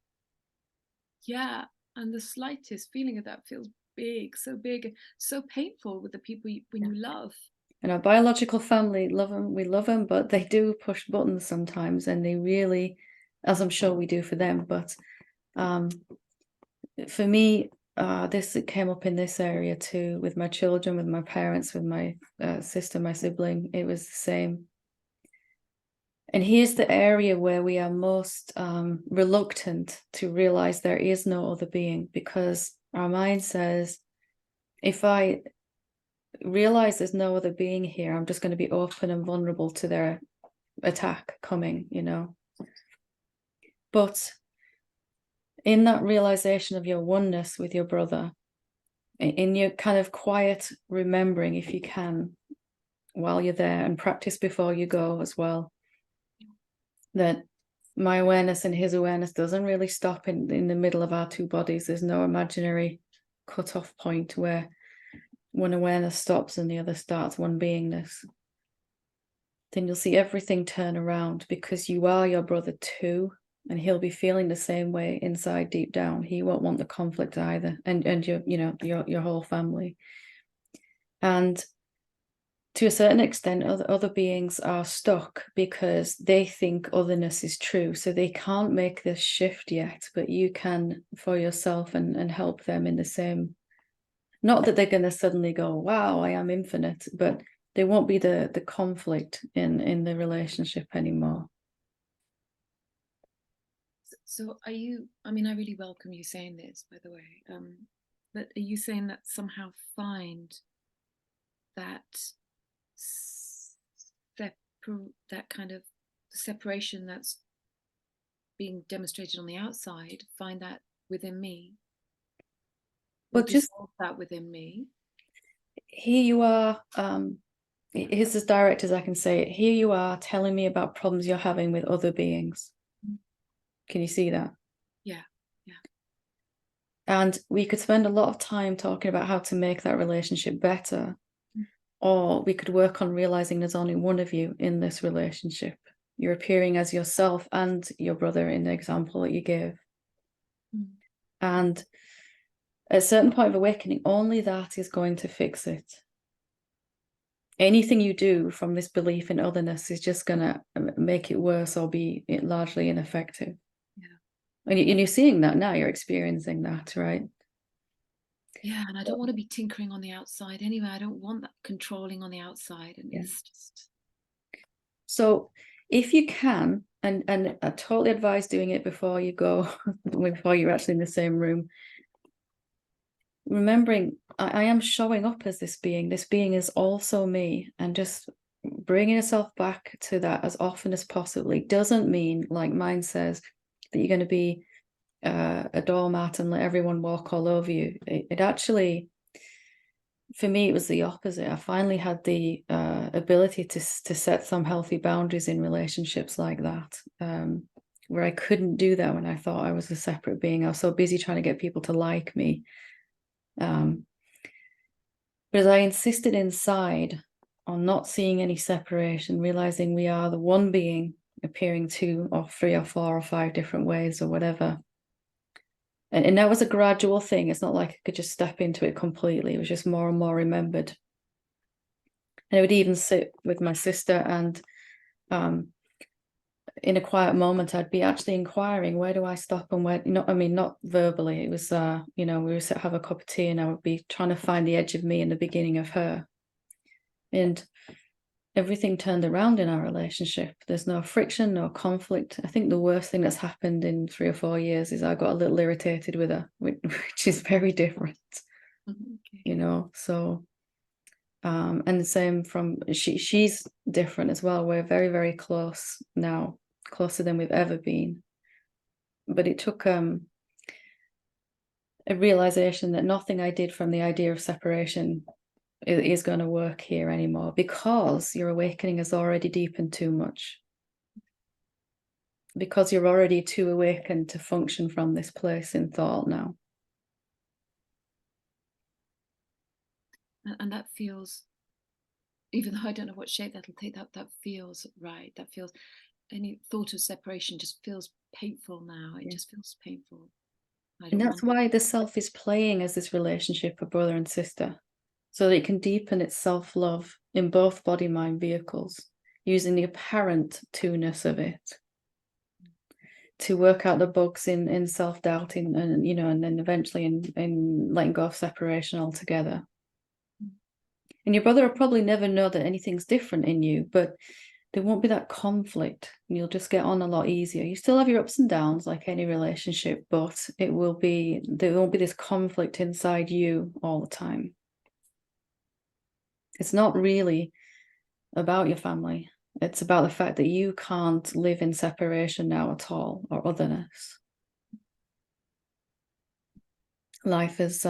S4: Yeah. And the slightest feeling of that feels big, so painful with the people when you love.
S1: And our biological family love them, we love them, but they do push buttons sometimes, and they really, as I'm sure we do for them. But for me, this came up in this area too, with my children, with my parents, with my sister, my sibling. It was the same. And here's the area where we are most reluctant to realize there is no other being, because our mind says, if I realize there's no other being here, I'm just going to be open and vulnerable to their attack coming, you know. But in that realization of your oneness with your brother, in your kind of quiet remembering, if you can, while you're there, and practice before you go as well, that my awareness and his awareness doesn't really stop in the middle of our two bodies. There's no imaginary cut-off point where one awareness stops and the other starts, one beingness. Then you'll see everything turn around, because you are your brother too, and he'll be feeling the same way inside, deep down. He won't want the conflict either, and your, you know, your whole family. And to a certain extent, other beings are stuck because they think otherness is true, so they can't make this shift yet. But you can for yourself and help them in the same. Not that they're going to suddenly go, wow, I am infinite, but there won't be the conflict in the relationship anymore.
S4: So are you, I mean, I really welcome you saying this, by the way, but are you saying that somehow find that that kind of separation that's being demonstrated on the outside, find that within me?
S1: Well, just
S4: that within me.
S1: Here you are, here's as direct as I can say it. Here you are telling me about problems you're having with other beings. Can you see that?
S4: Yeah.
S1: And we could spend a lot of time talking about how to make that relationship better, or we could work on realizing there's only one of you in this relationship. You're appearing as yourself and your brother in the example that you gave. And at a certain point of awakening, only that is going to fix it. Anything you do from this belief in otherness is just going to make it worse or be largely ineffective. Yeah. And you're seeing that now, you're experiencing that, right?
S4: Yeah, and I don't want to be tinkering on the outside anyway. I don't want that controlling on the outside. And it's just... So
S1: if you can, and I totally advise doing it before you go, before you're actually in the same room, remembering I am showing up as this being is also me, and just bringing yourself back to that as often as possible. Doesn't mean, like mine says, that you're going to be a doormat and let everyone walk all over you. It actually, for me, it was the opposite. I finally had the ability to set some healthy boundaries in relationships like that, where I couldn't do that when I thought I was a separate being. I was so busy trying to get people to like me. But as I insisted inside on not seeing any separation, realizing we are the one being appearing 2 or 3 or 4 or 5 different ways or whatever. And that was a gradual thing. It's not like I could just step into it completely. It was just more and more remembered. And I would even sit with my sister, and in a quiet moment, I'd be actually inquiring, where do I stop and where, not verbally. It was, we would have a cup of tea and I would be trying to find the edge of me and the beginning of her. And everything turned around in our relationship. There's no friction, no conflict. I think the worst thing that's happened in 3 or 4 years is I got a little irritated with her, which is very different,
S4: Okay.
S1: you know. So, and the same from she's different as well. We're very, very close now, closer than we've ever been. But it took a realization that nothing I did from the idea of separation is going to work here anymore, because your awakening has already deepened too much, because you're already too awakened to function from this place in thought now.
S4: And that feels, even though I don't know what shape that'll take, that feels right. That feels, any thought of separation just feels painful now. It just feels painful.
S1: And that's why the self is playing as this relationship of brother and sister, so that it can deepen its self-love in both body-mind vehicles, using the apparent two-ness of it to work out the bugs in self-doubting, and you know, and then eventually in letting go of separation altogether. And your brother will probably never know that anything's different in you, but there won't be that conflict, and you'll just get on a lot easier. You still have your ups and downs like any relationship, but there won't be this conflict inside you all the time. It's not really about your family. It's about the fact that you can't live in separation now at all, or otherness. Life is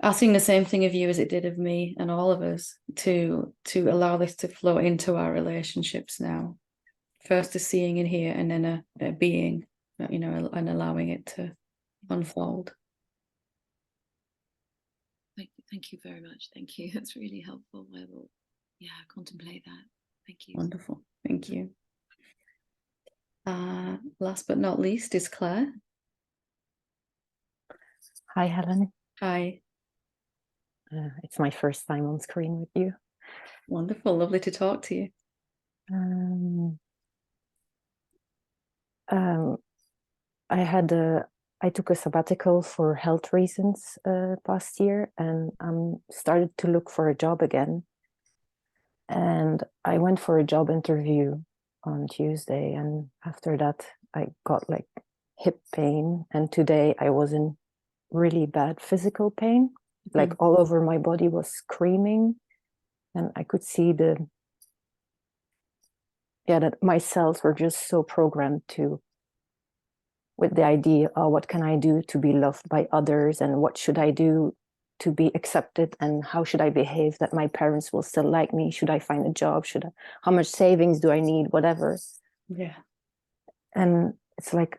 S1: asking the same thing of you as it did of me and all of us, to allow this to flow into our relationships now. First a seeing in here, and then a being, you know, and allowing it to unfold.
S4: Thank you very much. Thank you. That's really helpful. I will, contemplate that. Thank you.
S1: Wonderful. Thank you. Last but not least is Claire.
S5: Hi, Helen.
S1: Hi.
S5: It's my first time on screen with you.
S1: Wonderful. Lovely to talk to you.
S5: I took a sabbatical for health reasons past year, and started to look for a job again. And I went for a job interview on Tuesday, and after that I got like hip pain, and today I was in really bad physical pain, like all over my body was screaming, and I could see that my cells were just so programmed with the idea, oh, what can I do to be loved by others, and what should I do to be accepted, and how should I behave that my parents will still like me? Should I find a job? How much savings do I need? Whatever.
S1: Yeah.
S5: And it's like,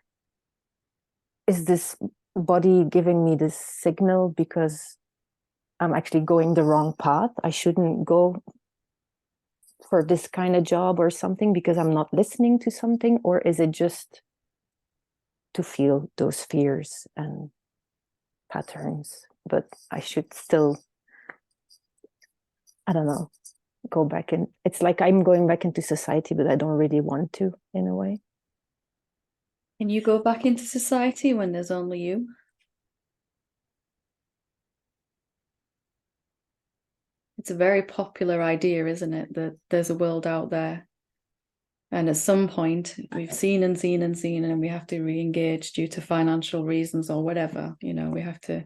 S5: is this body giving me this signal because I'm actually going the wrong path? I shouldn't go for this kind of job or something because I'm not listening to something? Or is it just to feel those fears and patterns, but I should still, I don't know, go back in? It's like I'm going back into society, but I don't really want to, in a way.
S1: Can you go back into society when there's only you? It's a very popular idea, isn't it, that there's a world out there, and at some point we've seen and seen and seen, and we have to re-engage due to financial reasons or whatever, you know, we have to.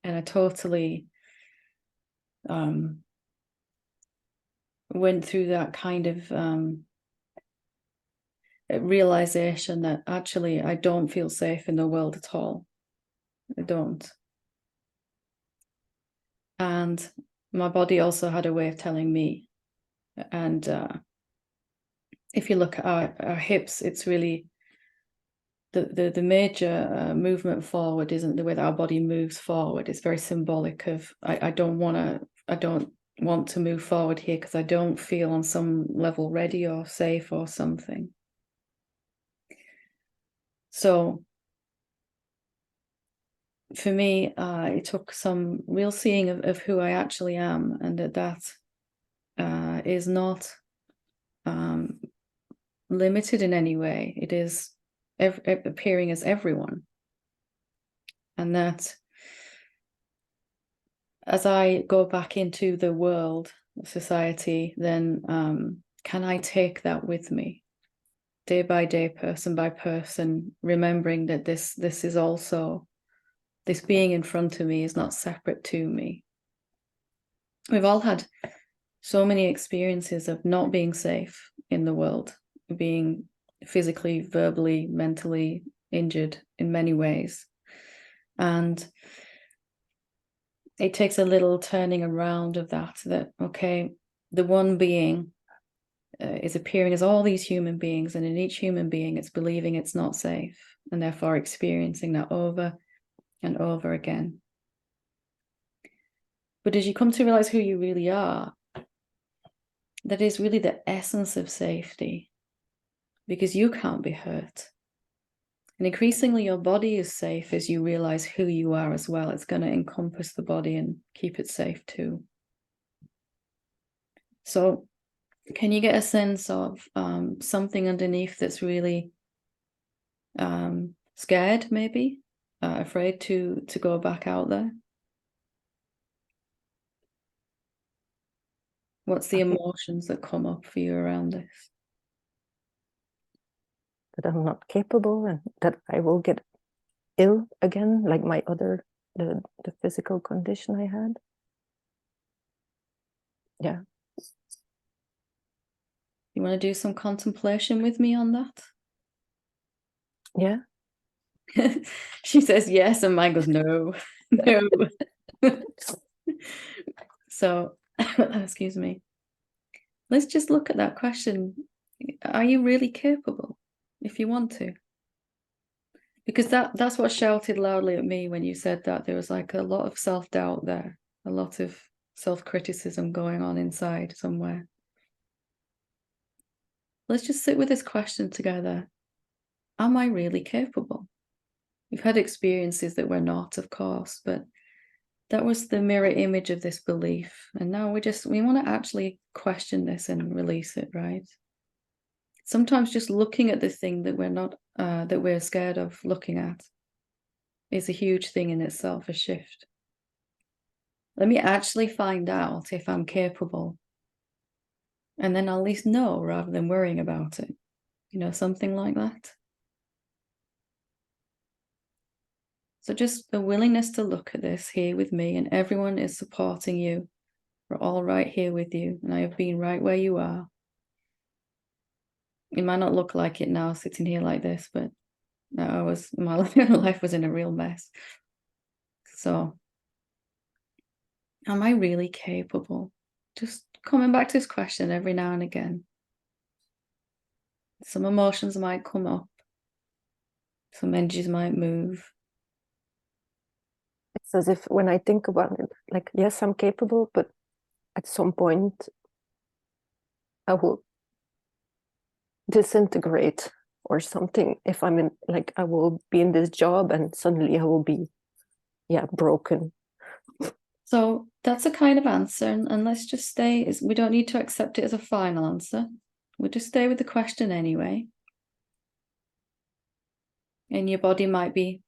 S1: And I totally went through that kind of realization that actually I don't feel safe in the world at all. I don't. And my body also had a way of telling me. And if you look at our hips, it's really the major movement forward isn't the way that our body moves forward. It's very symbolic of I don't want to move forward here because I don't feel on some level ready or safe or something. So for me, it took some real seeing of who I actually am, and that is not limited in any way. It is appearing as everyone. And that as I go back into the world society, then can I take that with me day by day, person by person, remembering that this is also, this being in front of me is not separate to me. We've all had so many experiences of not being safe in the world, being physically, verbally, mentally injured in many ways. And it takes a little turning around of that, okay, the one being is appearing as all these human beings, and in each human being it's believing it's not safe, and therefore experiencing that over and over again. But as you come to realize who you really are, that is really the essence of safety, because you can't be hurt. And increasingly your body is safe as you realize who you are as well. It's going to encompass the body and keep it safe too. So can you get a sense of something underneath that's really scared, maybe afraid to go back out there? What's the emotions that come up for you around this?
S5: That I'm not capable and that I will get ill again, like my other, the physical condition I had. Yeah.
S1: You want to do some contemplation with me on that?
S5: Yeah.
S1: She says yes, and mine goes no. No. So excuse me, let's just look at that question. Are you really capable, if you want to? Because that's what shouted loudly at me when you said that. There was like a lot of self-doubt there, a lot of self-criticism going on inside somewhere. Let's just sit with this question together. Am I really capable? We've had experiences that we're not, of course, but that was the mirror image of this belief. And now we want to actually question this and release it, right? Sometimes just looking at the thing that we're not, that we're scared of looking at is a huge thing in itself, a shift. Let me actually find out if I'm capable. And then I'll at least know rather than worrying about it. You know, something like that. So just a willingness to look at this here with me, and everyone is supporting you. We're all right here with you, and I have been right where you are. It might not look like it now sitting here like this, but my life was in a real mess. So am I really capable? Just coming back to this question every now and again. Some emotions might come up. Some energies might move.
S5: It's as if when I think about it, like, yes, I'm capable, but at some point I will disintegrate or something. If I'm in, like, I will be in this job and suddenly I will be, broken.
S1: So that's a kind of answer, and let's just stay. We don't need to accept it as a final answer. We'll just stay with the question anyway. And your body might be,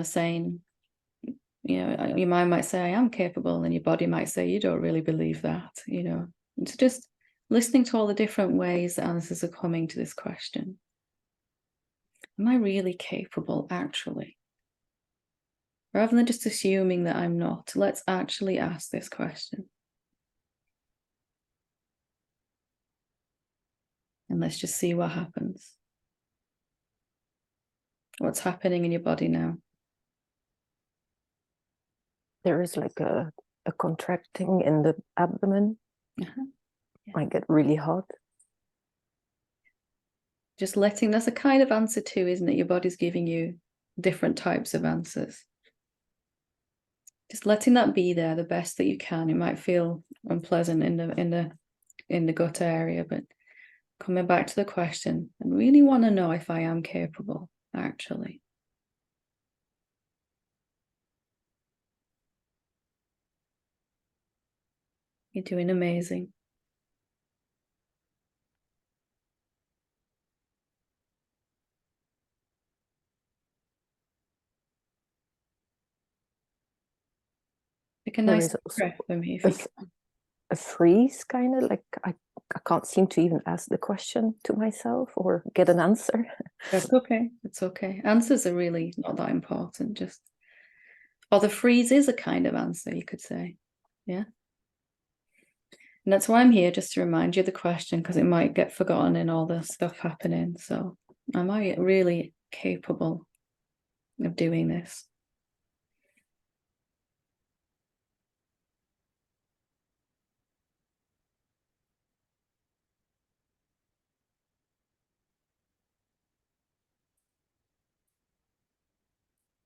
S1: saying, your mind might say, I am capable, and your body might say, you don't really believe that, It's just listening to all the different ways the answers are coming to this question. Am I really capable, actually? Rather than just assuming that I'm not, let's actually ask this question. And let's just see what happens. What's happening in your body now?
S5: There is like a contracting in the abdomen.
S1: Yeah.
S5: I get really hot.
S1: Just letting, that's a kind of answer too, isn't it? Your body's giving you different types of answers. Just letting that be there the best that you can. It might feel unpleasant in the gut area, but coming back to the question, I really want to know if I am capable, actually. You're doing amazing. Take a nice breath for me if you can.
S5: a freeze, kind of like I can't seem to even ask the question to myself or get an answer.
S1: That's okay. It's okay. Answers are really not that important. Or the freeze is a kind of answer, you could say. Yeah. And that's why I'm here, just to remind you the question, because it might get forgotten in all the stuff happening. So, am I really capable of doing this?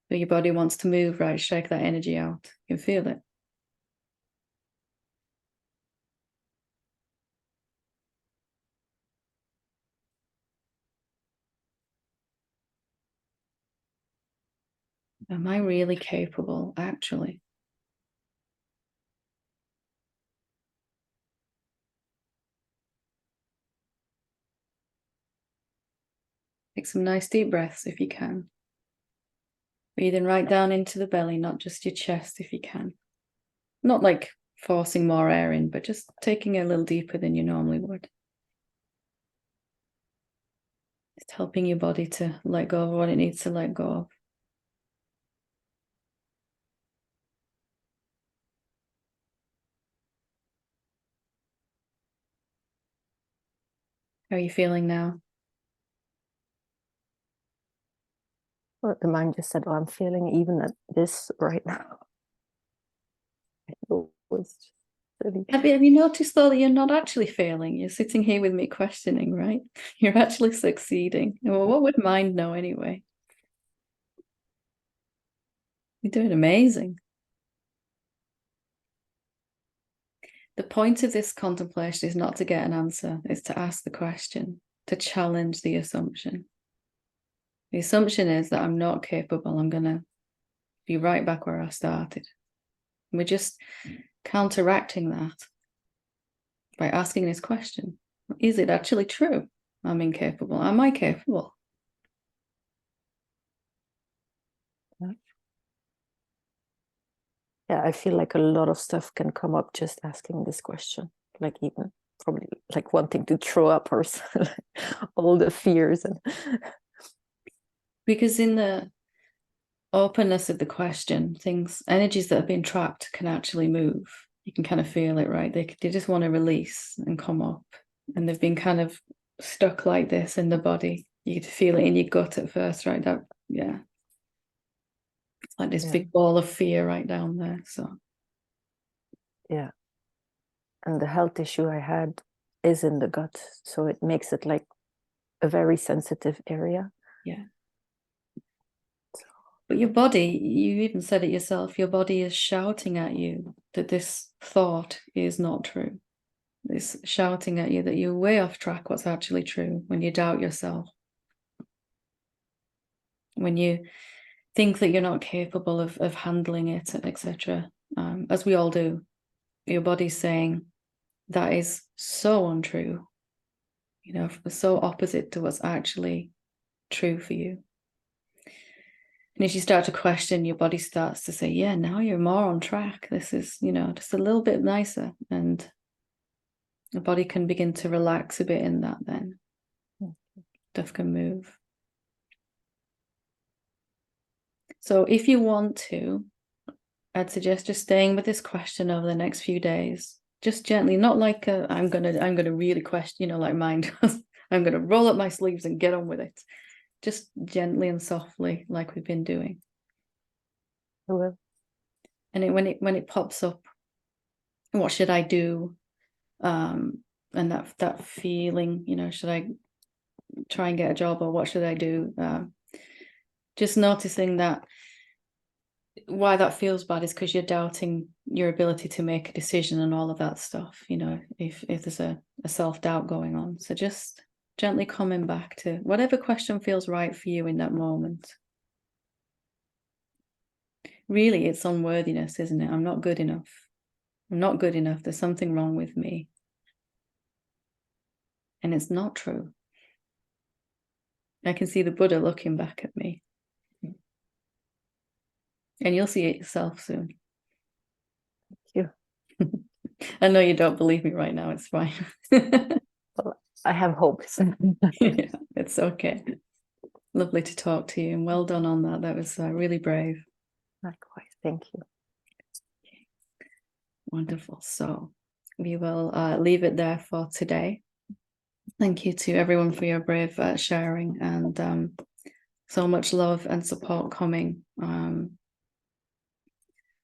S1: So your body wants to move, right? Shake that energy out. You can feel it. Am I really capable, actually? Take some nice deep breaths if you can. Breathing right down into the belly, not just your chest if you can. Not like forcing more air in, but just taking it a little deeper than you normally would. Just helping your body to let go of what it needs to let go of. How are you feeling now?
S5: Well, the mind just said, "Oh, I'm feeling even at this right now." It's really...
S1: Have you noticed though that you're not actually failing? You're sitting here with me questioning, right? You're actually succeeding. Well, what would mind know anyway? You're doing amazing. The point of this contemplation is not to get an answer, it's to ask the question, to challenge the assumption. The assumption is that I'm not capable. I'm going to be right back where I started. And we're just counteracting that by asking this question. Is it actually true? I'm incapable. Am I capable?
S5: Yeah, I feel like a lot of stuff can come up just asking this question, like even probably like wanting to throw up or all the fears. And
S1: because in the openness of the question, energies that have been trapped can actually move. You can kind of feel it, right? They just want to release and come up, and they've been kind of stuck like this in the body. You could feel it in your gut at first, right? Yeah, it's like this big ball of fear right down there. So
S5: yeah, and the health issue I had is in the gut, so it makes it like a very sensitive area.
S1: Yeah. But your body, you even said it yourself, your body is shouting at you that this thought is not true. It's shouting at you that you're way off track what's actually true when you doubt yourself. When you think that you're not capable of handling it, etc. As we all do, your body's saying that is so untrue, so opposite to what's actually true for you. And as you start to question, your body starts to say, yeah, now you're more on track. This is, just a little bit nicer. And the body can begin to relax a bit in that then. Stuff can move. So if you want to, I'd suggest just staying with this question over the next few days. Just gently, not like I'm gonna really question, like mind does. I'm gonna roll up my sleeves and get on with it. Just gently and softly, like we've been doing.
S5: I will.
S1: And when it pops up, what should I do? And that feeling, should I try and get a job, or what should I do? Just noticing that why that feels bad is because you're doubting your ability to make a decision and all of that stuff, if there's a self-doubt going on. So just gently coming back to whatever question feels right for you in that moment. Really, it's unworthiness, isn't it? I'm not good enough. I'm not good enough. There's something wrong with me. And it's not true. I can see the Buddha looking back at me. And you'll see it yourself soon.
S5: Thank you.
S1: I know you don't believe me right now. It's fine.
S5: Well, I have hopes.
S1: Yeah, it's okay. Lovely to talk to you, and well done on that. That was really brave.
S5: Likewise, thank you.
S1: Wonderful. So we will leave it there for today. Thank you to everyone for your brave sharing, and so much love and support coming.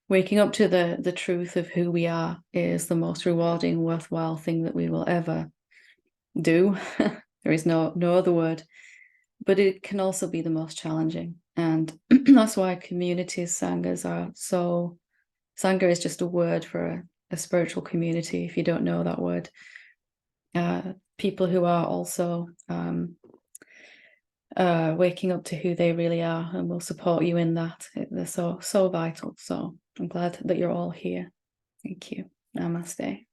S1: Waking up to the truth of who we are is the most rewarding, worthwhile thing that we will ever do. There is no other word, but it can also be the most challenging, and that's why communities, sanghas, are so. Sangha is just a word for a spiritual community. If you don't know that word, people who are also waking up to who they really are, and will support you in that. They're so vital. So I'm glad that you're all here. Thank you. Namaste.